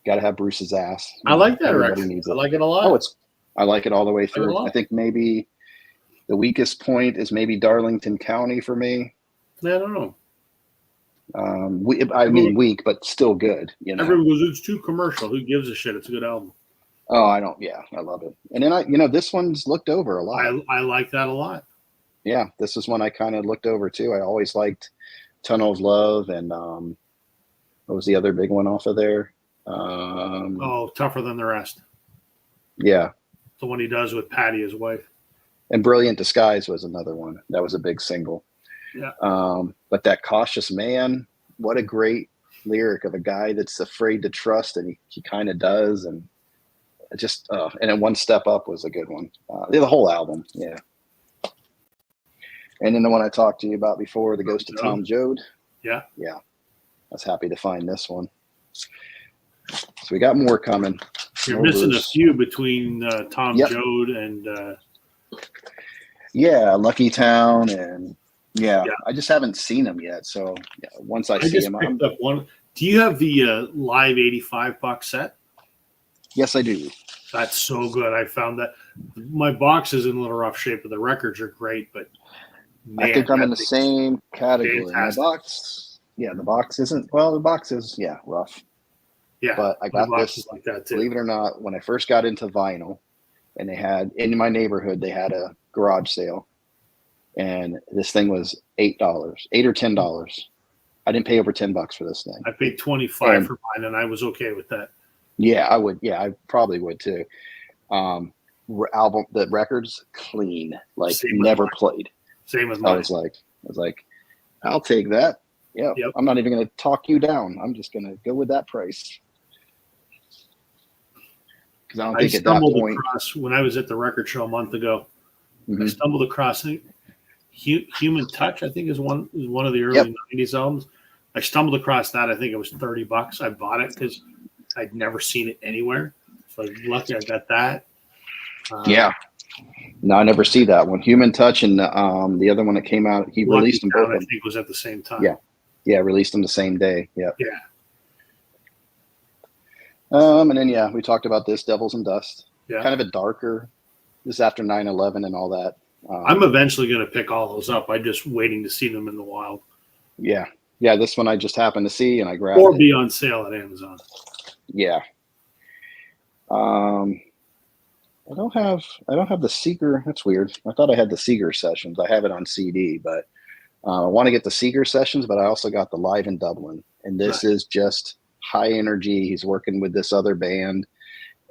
got to have Bruce's Ass. I like that record. I like it a lot. I like it all the way through. I think maybe the weakest point is maybe Darlington County for me. I don't know. Weak, but still good. Everyone goes, it's too commercial. Who gives a shit? It's a good album. Oh, I don't. Yeah, I love it. And then this one's looked over a lot. I like that a lot. Yeah, this is one I kind of looked over too. I always liked Tunnel of Love, and what was the other big one off of there? Tougher Than the Rest. Yeah, the one he does with Patty, his wife. And Brilliant Disguise was another one that was a big single. Yeah. But that Cautious Man, what a great lyric of a guy that's afraid to trust, and he kind of does, and just and then One Step Up was a good one. The whole album, yeah. And then the one I talked to you about before, The Ghost of Tom Joad. Yeah. Yeah. I was happy to find this one. So we got more coming. You're missing a few between Tom Joad and Lucky Town, and I just haven't seen them yet. So once I see them, picked up one. Do you have the Live 85 box set? Yes, I do. That's so good. I found that my box is in a little rough shape, but the records are great. But man, I think I'm in the same category. Fantastic. My box, the box isn't. Well, the box is rough. Yeah, but I got this. Like that too. Believe it or not, when I first got into vinyl, and they had in my neighborhood, they had a garage sale, and this thing was $8 or $10. I didn't pay over $10 for this thing. I paid $25 for mine, and I was okay with that. Yeah, I would. Yeah, I probably would too. The records clean, like never played. Same as mine. I was like, I'll take that. Yeah, yep. I'm not even going to talk you down. I'm just going to go with that price. Because I don't think at that point. Across, when I was at the record show a month ago, I stumbled across Human Touch. I think is one of the early '90s albums. I stumbled across that. I think it was $30. I bought it because I'd never seen it anywhere. So lucky I got that. No, I never see that one. Human Touch and the other one that came out, he released them both. I think was at the same time. Yeah, released them the same day. Yeah. And then we talked about this Devils and Dust. Yeah. Kind of a darker. This is after 9/11 and all that. I'm eventually going to pick all those up. I'm just waiting to see them in the wild. Yeah. This one I just happened to see and I grabbed or be on sale at Amazon. Yeah. I don't have the Seeger. That's weird. I thought I had the Seeger sessions. I have it on CD, but I want to get the Seeger sessions, but I also got the Live in Dublin. And this is just high energy. He's working with this other band,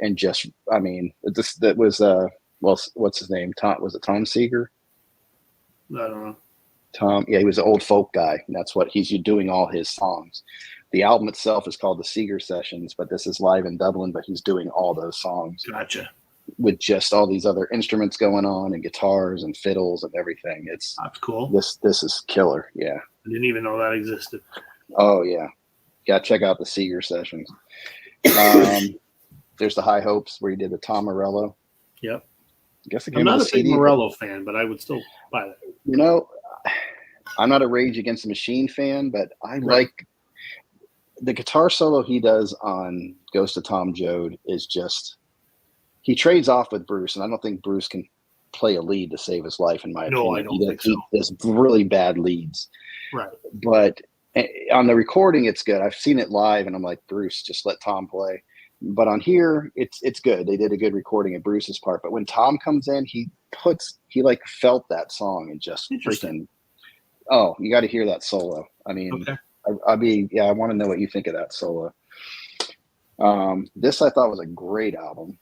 and that was what's his name? Was it Tom Seeger? I don't know. Tom, he was an old folk guy, and that's what he's doing all his songs. The album itself is called the Seeger Sessions, but this is Live in Dublin, but he's doing all those songs. Gotcha. With just all these other instruments going on and guitars and fiddles and everything. That's cool. This is killer. Yeah. I didn't even know that existed. Oh yeah. Got to check out the Seeger Sessions. There's the High Hopes where he did the Tom Morello. Yep. I guess I'm not a big Morello fan, but I would still buy that. I'm not a Rage Against the Machine fan, but I like the guitar solo he does on Ghost of Tom Joad is just, he trades off with Bruce, and I don't think Bruce can play a lead to save his life, in my opinion. No, I don't think so. He does really bad leads. Right. But on the recording, it's good. I've seen it live, and I'm like, Bruce, just let Tom play. But on here, it's good. They did a good recording of Bruce's part. But when Tom comes in, he like felt that song and just freaking. Oh, you got to hear that solo. I mean, Okay. I want to know what you think of that solo. This I thought was a great album.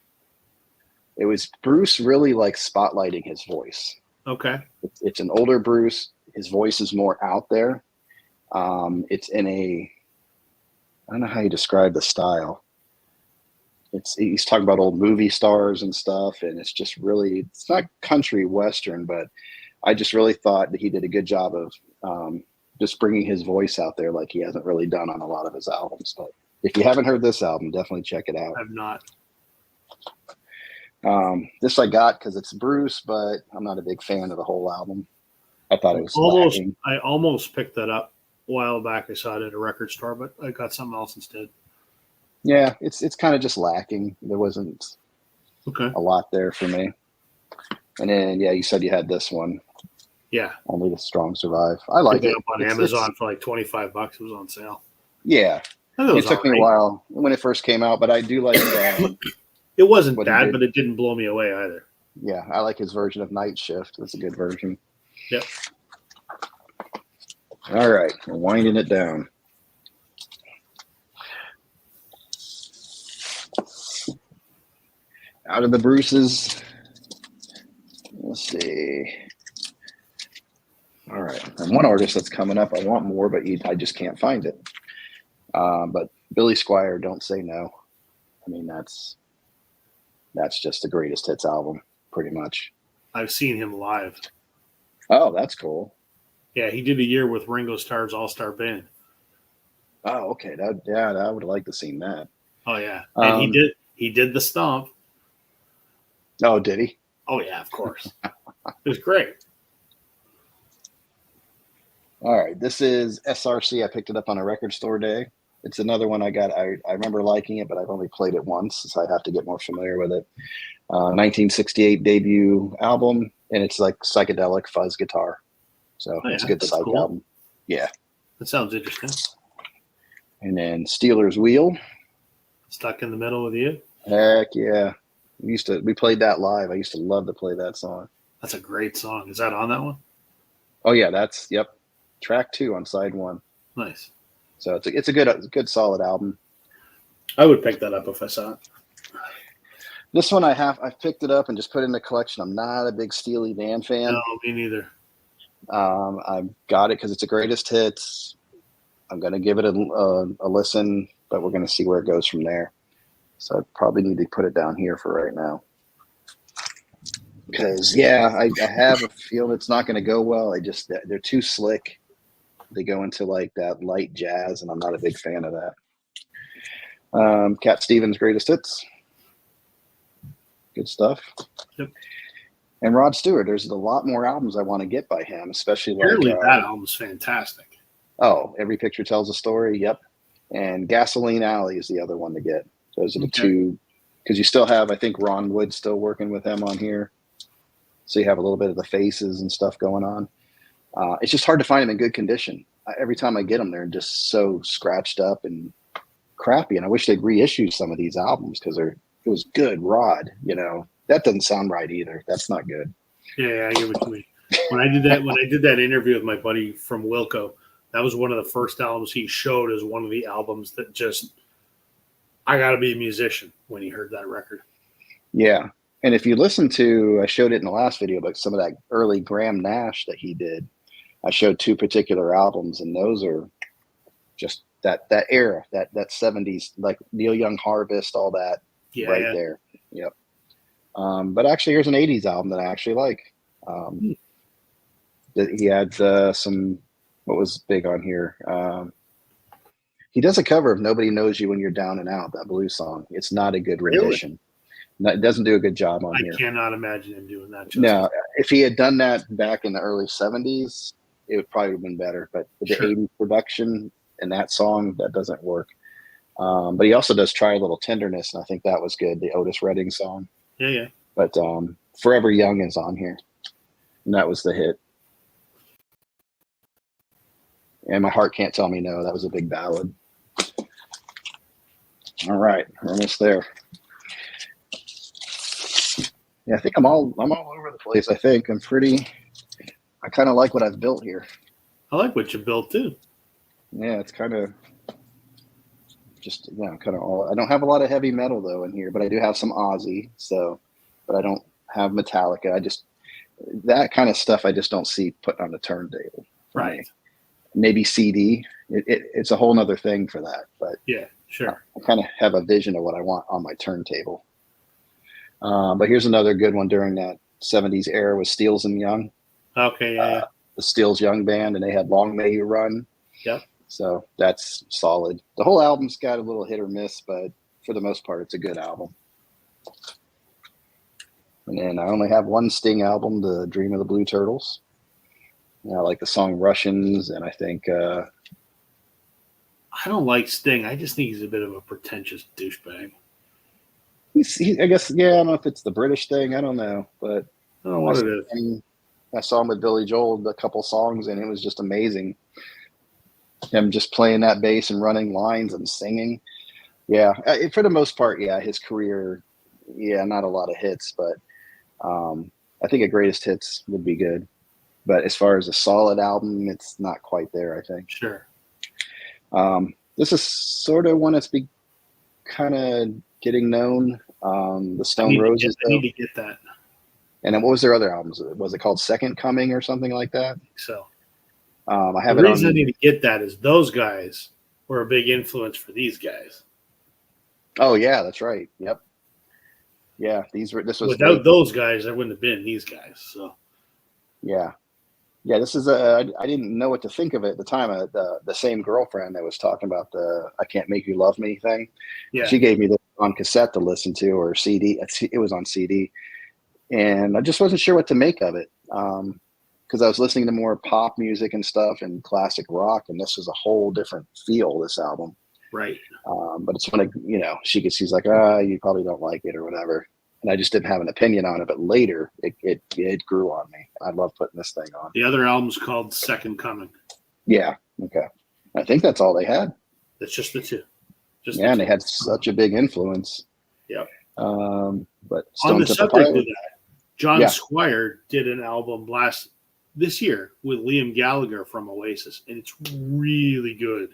It was Bruce really like spotlighting his voice. Okay. It's an older Bruce. His voice is more out there. It's in a, I don't know how you describe the style. He's talking about old movie stars and stuff, and it's just really, it's not country western, but I just really thought that he did a good job of just bringing his voice out there like he hasn't really done on a lot of his albums. But if you haven't heard this album, definitely check it out. I've not. This I got because it's Bruce, but I'm not a big fan of the whole album. I thought it was lacking. I almost picked that up a while back. I saw it at a record store, but I got something else instead. Yeah, it's kind of just lacking. There wasn't a lot there for me. And then, yeah, you said you had this one. Yeah. Only the Strong Survive. I like it. Up on Amazon for like $25. It was on sale. Yeah. It took me a while when it first came out, but I do like it wasn't bad, but it didn't blow me away either. Yeah, I like his version of Night Shift. It's a good version. Yep. All right, we're winding it down. Out of the Bruces, let's see. All right, and one artist that's coming up, I want more, but I just can't find it. But Billy Squier, Don't Say No. I mean, that's just the greatest hits album, pretty much. I've seen him live. Oh, that's cool. Yeah, he did a year with Ringo Starr's All-Star Band. Oh, okay. I would like to see that. Oh yeah, and he did the stomp. Oh, did he? Oh yeah, of course. It was great. All right, this is SRC. I picked it up on a record store day. It's another one I got. I remember liking it, but I've only played it once, so I have to get more familiar with it. 1968 debut album, and it's like psychedelic fuzz guitar. So it's a good psych album. Yeah. That sounds interesting. And then Steeler's Wheel. Stuck in the Middle with You. Heck yeah. We played that live. I used to love to play that song. That's a great song. Is that on that one? Oh yeah, yep. Track 2 on side 1. Nice. So it's a good solid album. I would pick that up if I saw it. This one I picked it up and just put it in the collection. I'm not a big Steely Dan fan. No, me neither. I got it because it's a greatest hits. I'm going to give it a listen, but we're going to see where it goes from there. So I probably need to put it down here for right now. Because, yeah, I have a feeling it's not going to go well. They're too slick. They go into like that light jazz, and I'm not a big fan of that. Cat Stevens' Greatest Hits. Good stuff. Yep. And Rod Stewart, there's a lot more albums I want to get by him, especially Apparently that album's fantastic. Oh, Every Picture Tells a Story. Yep. And Gasoline Alley is the other one to get. Those are the two, because you still have, I think, Ron Wood still working with him on here. So you have a little bit of the Faces and stuff going on. It's just hard to find them in good condition. Every time I get them, they're just so scratched up and crappy. And I wish they'd reissue some of these albums because it was good. Rod, that doesn't sound right either. That's not good. Yeah, I get what you mean. When I did that interview with my buddy from Wilco, that was one of the first albums he showed as one of the albums that just, I got to be a musician when he heard that record. Yeah. And if you listen to, I showed it in the last video, but some of that early Graham Nash that he did, I showed 2 particular albums, and those are just that era, that 70s, like Neil Young Harvest, all that there. Yep. But actually, here's an 80s album that I actually like. That he had some, what was big on here? He does a cover of Nobody Knows You When You're Down and Out, that blues song. It's not a good rendition. Really? No, it doesn't do a good job on here. I cannot imagine him doing that. No, if he had done that back in the early 70s, it would probably have been better. But the 80s production and that song, that doesn't work. But he also does Try a Little Tenderness, and I think that was good, the Otis Redding song. Yeah. But Forever Young is on here, and that was the hit. And My Heart Can't Tell Me No, that was a big ballad. All right, we're almost there. Yeah, I think I'm all over the place. I think I kind of like what I've built here. I like what you built too. Yeah, it's kind of just kind of all. I don't have a lot of heavy metal though in here, but I do have some Ozzy. So, but I don't have Metallica. I just that kind of stuff I just don't see put on the turntable. Right. Me. Maybe CD. It's a whole nother thing for that. But yeah, sure. I kind of have a vision of what I want on my turntable. But here's another good one during that 70s era with Steels and Young. Okay, yeah. The Steels Young band, and they had Long May You Run. Yep. So that's solid. The whole album's got a little hit or miss, but for the most part, it's a good album. And then I only have one Sting album, The Dream of the Blue Turtles. I like the song Russians, and I think... I don't like Sting. I just think he's a bit of a pretentious douchebag. I guess, I don't know if it's the British thing. I don't know, but... I don't know what it is. I saw him with Billy Joel, a couple songs, and it was just amazing. Him just playing that bass and running lines and singing. Yeah, for the most part, his career, not a lot of hits, but I think a greatest hits would be good. But as far as a solid album, it's not quite there, I think. Sure. This is sort of one that's kind of getting known. The Stone Roses. I need to get that. And then what was their other albums? Was it called Second Coming or something like that? So I have the reason I need to get that is those guys were a big influence for these guys. Oh yeah, that's right. Yep. Yeah, this was without those guys, there wouldn't have been these guys. So yeah, this is I didn't know what to think of it at the time. The same girlfriend that was talking about the "I Can't Make You Love Me" thing. Yeah, she gave me this on cassette to listen to or CD. It was on CD. And I just wasn't sure what to make of it because I was listening to more pop music and stuff and classic rock, and this was a whole different feel, this album. Right. But it's when, she's like, you probably don't like it or whatever. And I just didn't have an opinion on it. But later, it grew on me. I love putting this thing on. The other album's called Second Coming. Yeah. Okay. I think that's all they had. That's just the two. And they had such a big influence. Yep. But on the subject of that, John Squire did an album this year with Liam Gallagher from Oasis, and it's really good.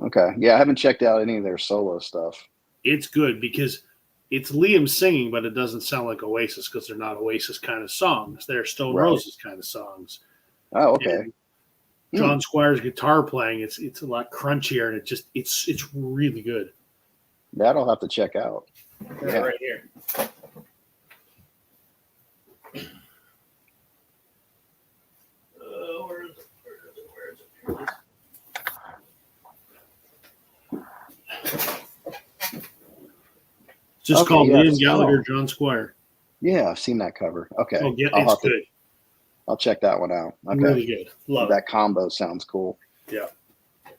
Okay. Yeah, I haven't checked out any of their solo stuff. It's good because it's Liam singing, but it doesn't sound like Oasis because they're not Oasis kind of songs. They're Stone Roses kind of songs. Oh, okay. And John Squire's guitar playing, it's a lot crunchier, and it's really good. That I'll have to check out. Yeah. Right here. Where is it? Just called Liam Gallagher, John Squire. Yeah, I've seen that cover. Okay. Oh, yeah, it's good. I'll check that one out. Okay. Really good. Love that combo sounds cool. Yeah.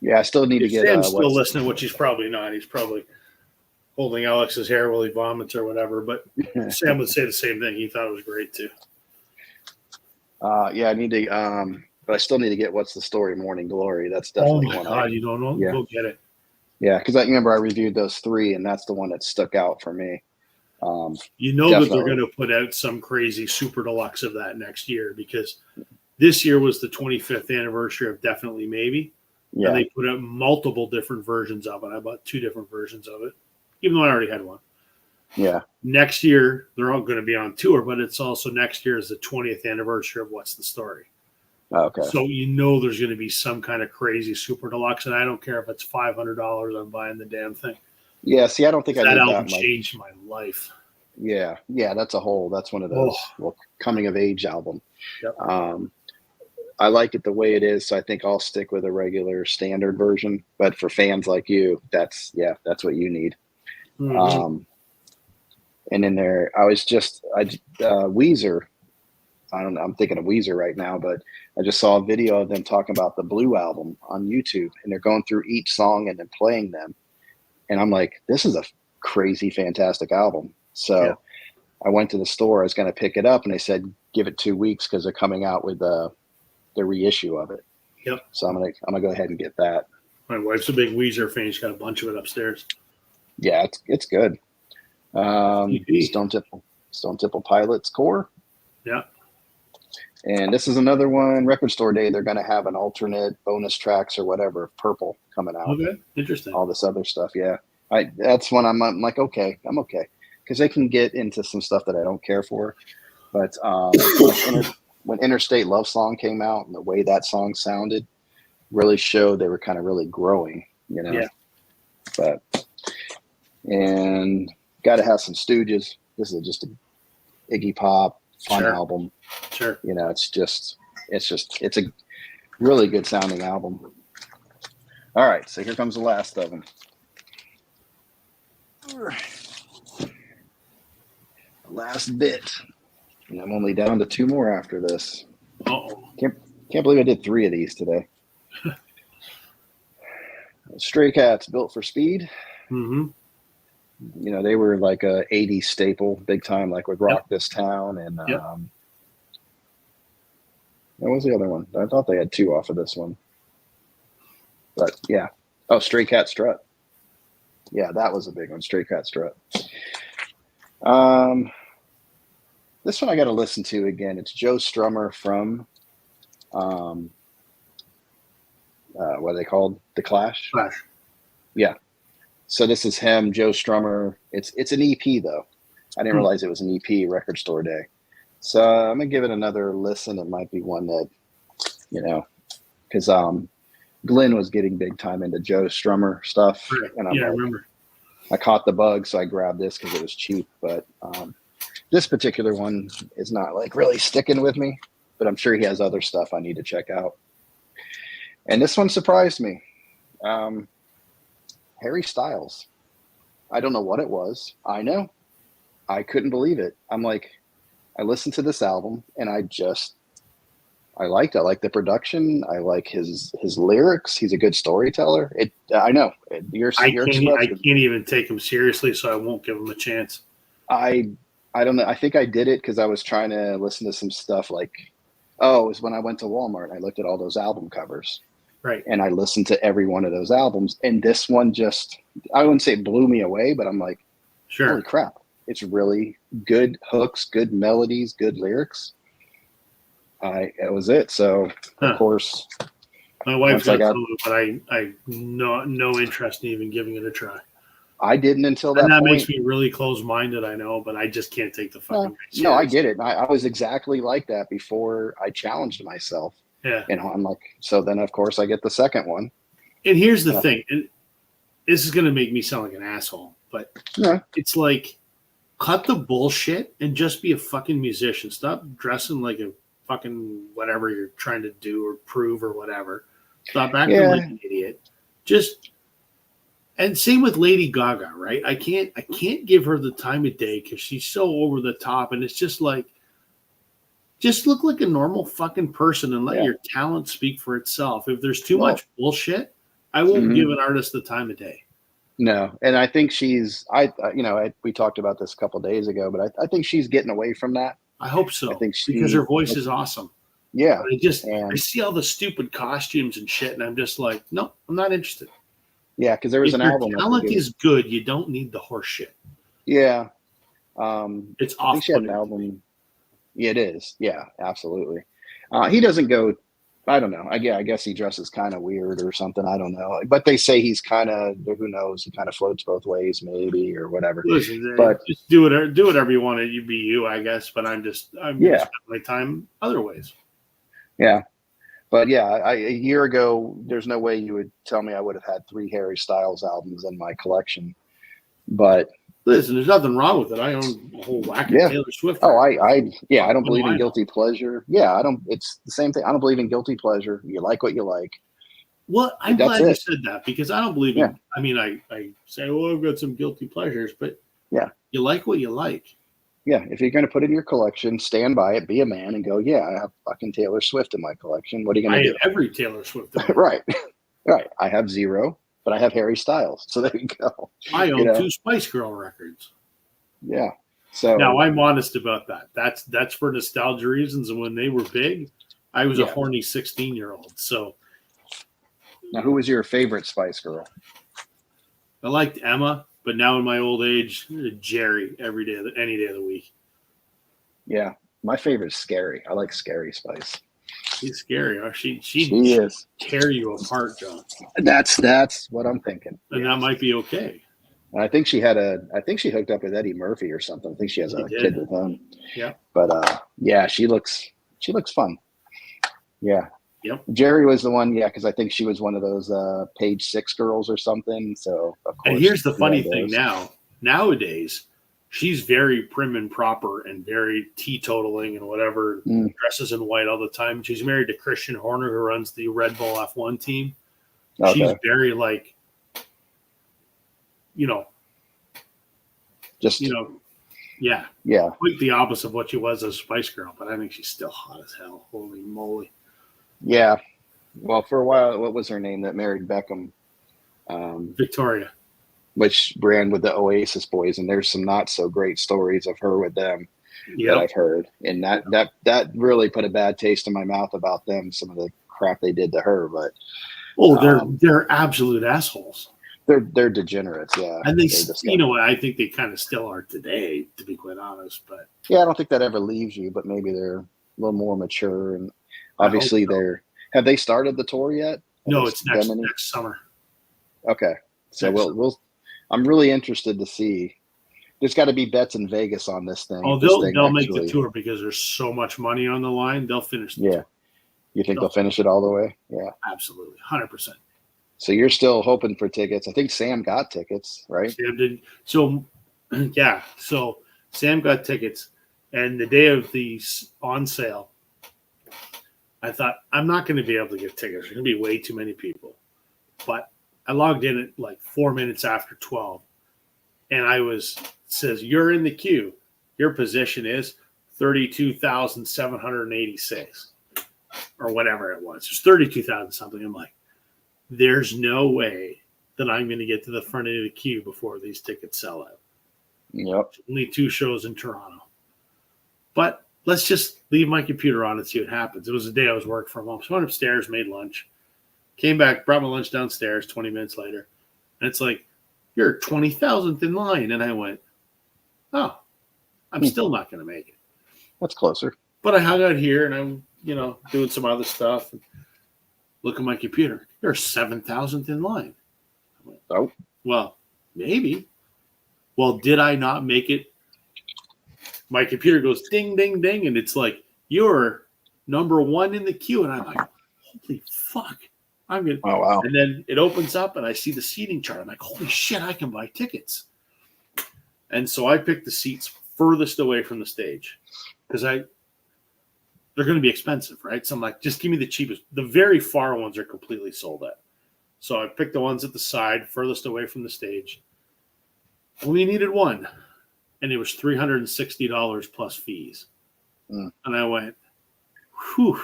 Yeah, I still need to get. Sam's still listening, which he's probably not. He's probably holding Alex's hair while he vomits or whatever. But Sam would say the same thing. He thought it was great too. Yeah, I need to. But I still need to get What's the Story, Morning Glory. That's definitely one. Oh my God, you don't know? Yeah. Go get it. Yeah, because I remember I reviewed those three, and that's the one that stuck out for me. That they're going to put out some crazy super deluxe of that next year because this year was the 25th anniversary of Definitely Maybe. Yeah. And they put out multiple different versions of it. I bought 2 different versions of it, even though I already had one. Yeah. Next year, they're all going to be on tour, but it's also next year is the 20th anniversary of What's the Story. Okay. So there's going to be some kind of crazy super deluxe, and I don't care if it's $500. I'm buying the damn thing. Yeah. See, I don't think that album changed my life. Yeah. Yeah. That's one of those coming of age album. Yep. I like it the way it is, so I think I'll stick with a regular standard version. But for fans like you, that's what you need. Mm-hmm. And in there, Weezer. I don't know. I'm thinking of Weezer right now, but I just saw a video of them talking about the Blue album on YouTube, and they're going through each song and then playing them. And I'm like, this is a crazy, fantastic album. So I went to the store. I was going to pick it up, and they said, give it 2 weeks because they're coming out with the reissue of it. Yep. So I'm gonna go ahead and get that. My wife's a big Weezer fan. She's got a bunch of it upstairs. Yeah, it's good. EP. Stone Temple Pilots Core. Yeah. And this is another one, Record Store Day. They're going to have an alternate bonus tracks or whatever, Purple coming out. Okay. Interesting. All this other stuff. Yeah. That's when I'm like, okay, I'm okay. Because they can get into some stuff that I don't care for. But when Interstate Love Song came out and the way that song sounded really showed they were kind of really growing, you know. Yeah. And got to have some Stooges. This is just a Iggy Pop fun album. Sure. You know, it's a really good sounding album. All right, so here comes the last of them. Last bit. And I'm only down to 2 more after this. Uh-oh. Can't believe I did 3 of these today. Stray Cats, Built for Speed. Mm-hmm. You know, they were like a 80s staple, big time, like with Rock This Town. And what was the other one? I thought they had 2 off of this one. But yeah. Oh, Stray Cat Strut. Yeah, that was a big one. Stray Cat Strut. This one I got to listen to again. It's Joe Strummer from, what are they called? The Clash? Clash. Yeah. So this is him, Joe Strummer. It's an EP though. I didn't realize it was an EP, Record Store Day. So I'm gonna give it another listen. It might be one that, you know, because Glenn was getting big time into Joe Strummer stuff, and I remember. I caught the bug, so I grabbed this because it was cheap. But this particular one is not like really sticking with me. But I'm sure he has other stuff I need to check out. And this one surprised me. Harry Styles. I don't know what it was. I couldn't believe it. I'm like, I listened to this album and I liked it. I like the production. I like his lyrics. He's a good storyteller. I can't even take him seriously, so I won't give him a chance. I don't know. I think I did it because I was trying to listen to some stuff like, it was when I went to Walmart and I looked at all those album covers. Right. And I listened to every one of those albums. And this one I wouldn't say blew me away, but I'm like, holy crap. It's really good hooks, good melodies, good lyrics. That was it. So, of course. My wife's got some, but I no interest in even giving it a try. I didn't until that point. And that makes me really close-minded, I know, but I just can't take the fucking No, I get it. I was exactly like that before I challenged myself. Yeah. And I'm like, so then, of course, I get the second one. And here's the thing. And this is going to make me sound like an asshole, but it's like, cut the bullshit and just be a fucking musician. Stop dressing like a fucking whatever you're trying to do or prove or whatever. Stop acting like an idiot. And same with Lady Gaga, right? I can't give her the time of day because she's so over the top, and it's just like, just look like a normal fucking person and let your talent speak for itself. If there's too much bullshit, I won't give an artist the time of day. No, and I think we talked about this a couple of days ago, but I think she's getting away from that. I hope so. Because her voice is awesome. Yeah. I see all the stupid costumes and shit, and I'm just like, no, I'm not interested. Yeah, because there was an album. If your talent is good, you don't need the horse shit. Yeah. It's I think she had an album. Yeah, it is. Yeah, absolutely. He doesn't go, I don't know. I guess he dresses kind of weird or something. I don't know. But they say he's kind of, who knows, he kind of floats both ways maybe or whatever. Listen, but just do whatever you want to. You be you, I guess. But I'm going to spend my time other ways. Yeah. But yeah, a year ago, there's no way you would tell me I would have had 3 Harry Styles albums in my collection. But listen, there's nothing wrong with it. I own a whole whack of Taylor Swift. Oh, I don't believe in guilty pleasure. Yeah, I don't. It's the same thing. I don't believe in guilty pleasure. You like what you like. Well, I'm glad you said that because I don't believe in. I mean, I say, well, I've got some guilty pleasures, but you like what you like. Yeah, if you're going to put it in your collection, stand by it, be a man, and go. Yeah, I have fucking Taylor Swift in my collection. What are you going to do? I have every Taylor Swift. Right. I have 0. But I have Harry Styles, so there you go. I own 2 Spice Girl records. Yeah. So now I'm honest about that. That's for nostalgia reasons. And when they were big, I was a horny 16-year-old. So now, who was your favorite Spice Girl? I liked Emma. But now in my old age, Jerry any day of the week. Yeah, my favorite is Scary. I like Scary Spice. She's scary. Huh? She is. tear you apart, John. That's what I'm thinking. And that might be okay. And I think she hooked up with Eddie Murphy or something. I think she has a kid with him. Yeah. But yeah, she looks fun. Yeah. Yep. Jerry was the one, because I think she was one of those Page 6 girls or something. So of course. And here's the funny thing nowadays, she's very prim and proper and very teetotaling and whatever, dresses in white all the time. She's married to Christian Horner, who runs the Red Bull F1 team. Okay. She's very like, yeah. Quite the opposite of what she was as a Spice Girl, but I think she's still hot as hell. Holy moly. Yeah. Well, for a while, what was her name that married Beckham? Victoria. Which ran with the Oasis boys, and there's some not so great stories of her with them that I've heard. And that really put a bad taste in my mouth about them, some of the crap they did to her. But they're absolute assholes. They're degenerates, yeah. And I think they kind of still are today, to be quite honest. But yeah, I don't think that ever leaves you, but maybe they're a little more mature, and obviously have they started the tour yet? No, it's next summer. Okay. So I'm really interested to see. There's got to be bets in Vegas on this thing. Oh, they'll make the tour because there's so much money on the line. They'll finish the tour. You think they'll finish it all the way? Yeah. Absolutely. 100%. So you're still hoping for tickets. I think Sam got tickets, right? Sam did. So, yeah. So Sam got tickets. And the day of the on sale, I thought, I'm not going to be able to get tickets. There's going to be way too many people. But I logged in at like 4 minutes after 12. And says, you're in the queue. Your position is 32,786 or whatever it was. It's 32,000 something. I'm like, there's no way that I'm going to get to the front end of the queue before these tickets sell out. Yep. Only 2 shows in Toronto. But let's just leave my computer on and see what happens. It was the day I was working from home. So I went upstairs, made lunch, came back, brought my lunch downstairs 20 minutes later. And it's like, you're 20,000th in line. And I went, oh, I'm still not going to make it. That's closer. But I hung out here and I'm, doing some other stuff. And look at my computer. You're 7,000th in line. I went, oh. Well, maybe. Well, did I not make it? My computer goes ding, ding, ding. And it's like, you're number 1 in the queue. And I'm like, holy fuck. I'm good. Oh, wow. And then it opens up and I see the seating chart. I'm like, holy shit, I can buy tickets. And so I picked the seats furthest away from the stage because they're going to be expensive, right? So I'm like, just give me the cheapest. The very far ones are completely sold out. So I picked the ones at the side, furthest away from the stage. We needed one. And it was $360 plus fees. And I went, whew.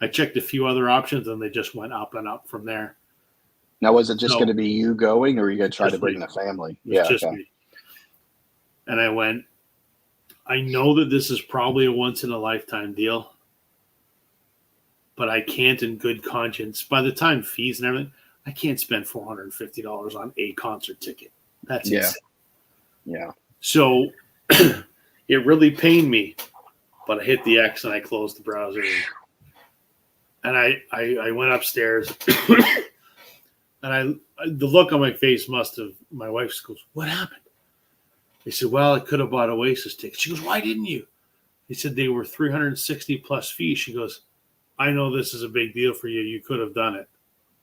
I checked a few other options, and they just went up and up from there. Now, was it just going to be you going, or are you going to try to bring the family? Yeah, just me. And I went, I know that this is probably a once-in-a-lifetime deal, but I can't in good conscience. By the time fees and everything, I can't spend $450 on a concert ticket. That's insane. Yeah. So it really pained me, but I hit the X and I closed the browser. And I went upstairs, and the look on my face my wife goes, what happened? I said, well, I could have bought Oasis tickets. She goes, why didn't you? He said they were 360 plus fees. She goes, I know this is a big deal for you. You could have done it.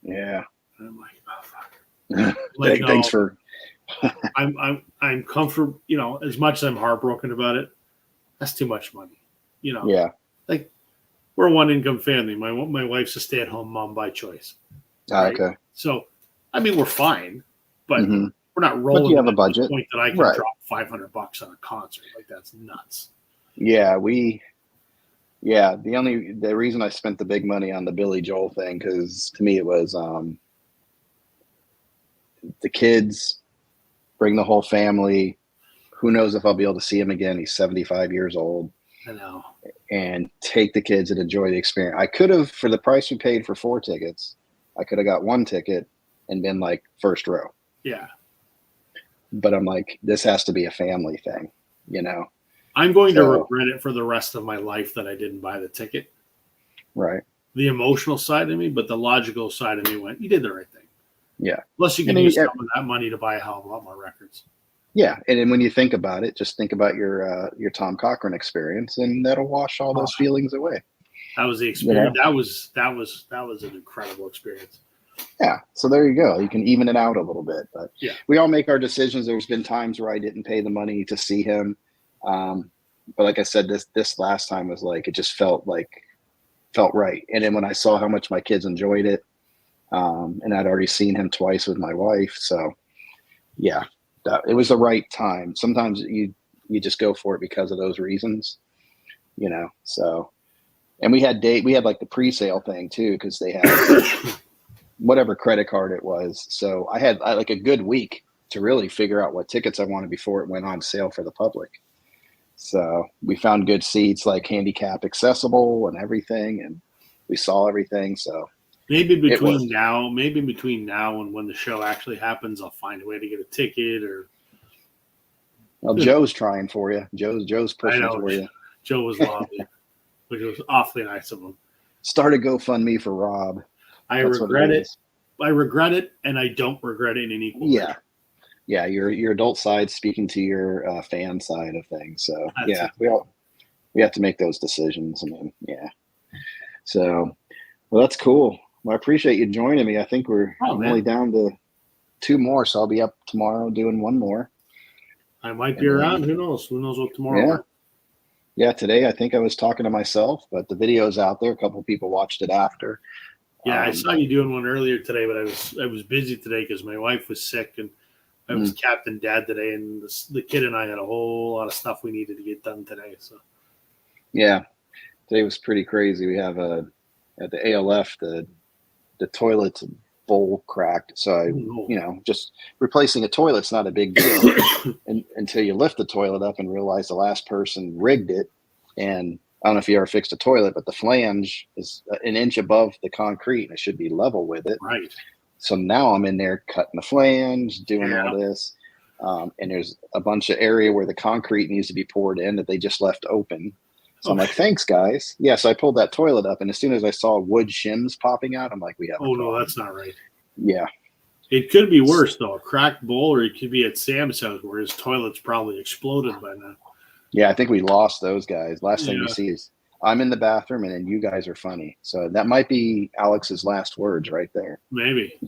Yeah. And I'm like, oh, fuck. Like, thanks for. I'm comfortable, as much as I'm heartbroken about it, that's too much money, Yeah. Like, we're a one-income family. My wife's a stay-at-home mom by choice. Right? Okay. So, I mean, we're fine, but we're not rolling. But you have a budget. To the point that I can drop $500 on a concert. Like, that's nuts. Yeah, the reason I spent the big money on the Billy Joel thing, because to me it was the kids, bring the whole family. Who knows if I'll be able to see him again? He's 75 years old. I know. And take the kids and enjoy the experience. I could have, for the price we paid for 4 tickets, I could have got 1 ticket and been like first row. Yeah. but I'm like, this has to be a family thing, you know? I'm going to So- regret it for the rest of my life that I didn't buy the ticket. Right. The emotional side of me, but the logical side of me went, you did the right thing. Yeah. Plus, you can And use then- some of that money to buy a hell of a lot more records. Yeah. And then when you think about it, just think about your Tom Cochran experience, and that'll wash all those feelings away. That was the experience. That was an incredible experience. Yeah. So there you go. You can even it out a little bit, but Yeah. we all make our decisions. There's been times where I didn't pay the money to see him. But like I said, this last time was like, it just felt right. And then when I saw how much my kids enjoyed it, and I'd already seen him twice with my wife. So yeah, it was the right time. Sometimes you just go for it because of those reasons, you know? So, and we had like the pre-sale thing too, cause they had whatever credit card it was. So I had like a good week to really figure out what tickets I wanted before it went on sale for the public. So we found good seats, like handicap accessible and everything, and we saw everything. So maybe between now and when the show actually happens, I'll find a way to get a ticket. Or well, Joe's trying for you. Joe's pushing for you. Joe was lobbying, which was awfully nice of him. Start a GoFundMe for Rob. I regret it. I regret it, and I don't regret it in equal measure. Yeah, your adult side speaking to your fan side of things. So That's we have to make those decisions. I mean, yeah. So, well, that's cool. Well, I appreciate you joining me. I think we're only down to 2 more, so I'll be up tomorrow doing 1 more. I might be around. Who knows? Who knows what tomorrow? Yeah. Yeah. Today, I think I was talking to myself, but the video's out there. A couple of people watched it after. Yeah, I saw you doing one earlier today, but I was busy today because my wife was sick and I was Captain Dad today, and the kid and I had a whole lot of stuff we needed to get done today. So yeah, today was pretty crazy. We have at the ALF the toilet's bowl cracked, so just replacing a toilet's not a big deal until you lift the toilet up and realize the last person rigged it. And I don't know if you ever fixed a toilet, but the flange is an inch above the concrete and it should be level with it. Right. So now I'm in there cutting the flange, doing all this. And there's a bunch of area where the concrete needs to be poured in that they just left open. So I'm like, thanks, guys. Yeah, so I pulled that toilet up, and as soon as I saw wood shims popping out, I'm like, we have a problem. No, that's not right. Yeah. It could be worse, though. A cracked bowl, or it could be at Sam's house where his toilet's probably exploded by now. Yeah, I think we lost those guys. Last thing we see is I'm in the bathroom, and then you guys are funny. So that might be Alex's last words right there. Maybe.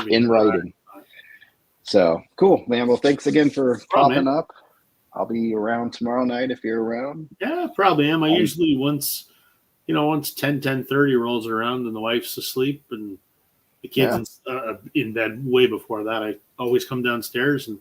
In writing. So cool, man. Well, thanks again for popping up. I'll be around tomorrow night if you're around. Yeah, probably am. I usually once 10:30 rolls around and the wife's asleep and the kids in bed way before that, I always come downstairs and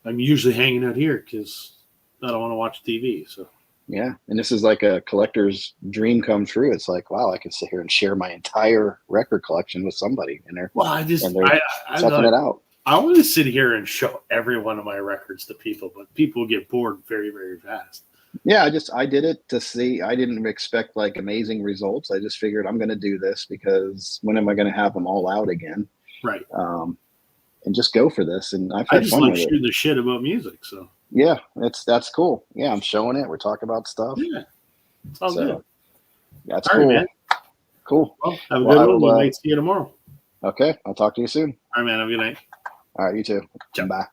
I'm usually hanging out here because I don't want to watch TV. So yeah, and this is like a collector's dream come true. It's like, wow, I can sit here and share my entire record collection with somebody, and they're checking it out. I want to sit here and show every one of my records to people, but people get bored very, very fast. Yeah, I did it to see. I didn't expect like amazing results. I just figured I'm going to do this because when am I going to have them all out again? Right. And just go for this. And I just like shooting the shit about music. So yeah, that's cool. Yeah, I'm showing it. We're talking about stuff. Yeah, it's all good. That's cool. Man. Cool. Well, have a good one. We might see you tomorrow. Okay, I'll talk to you soon. All right, man. Have a good night. All right, you too. Ciao. Bye.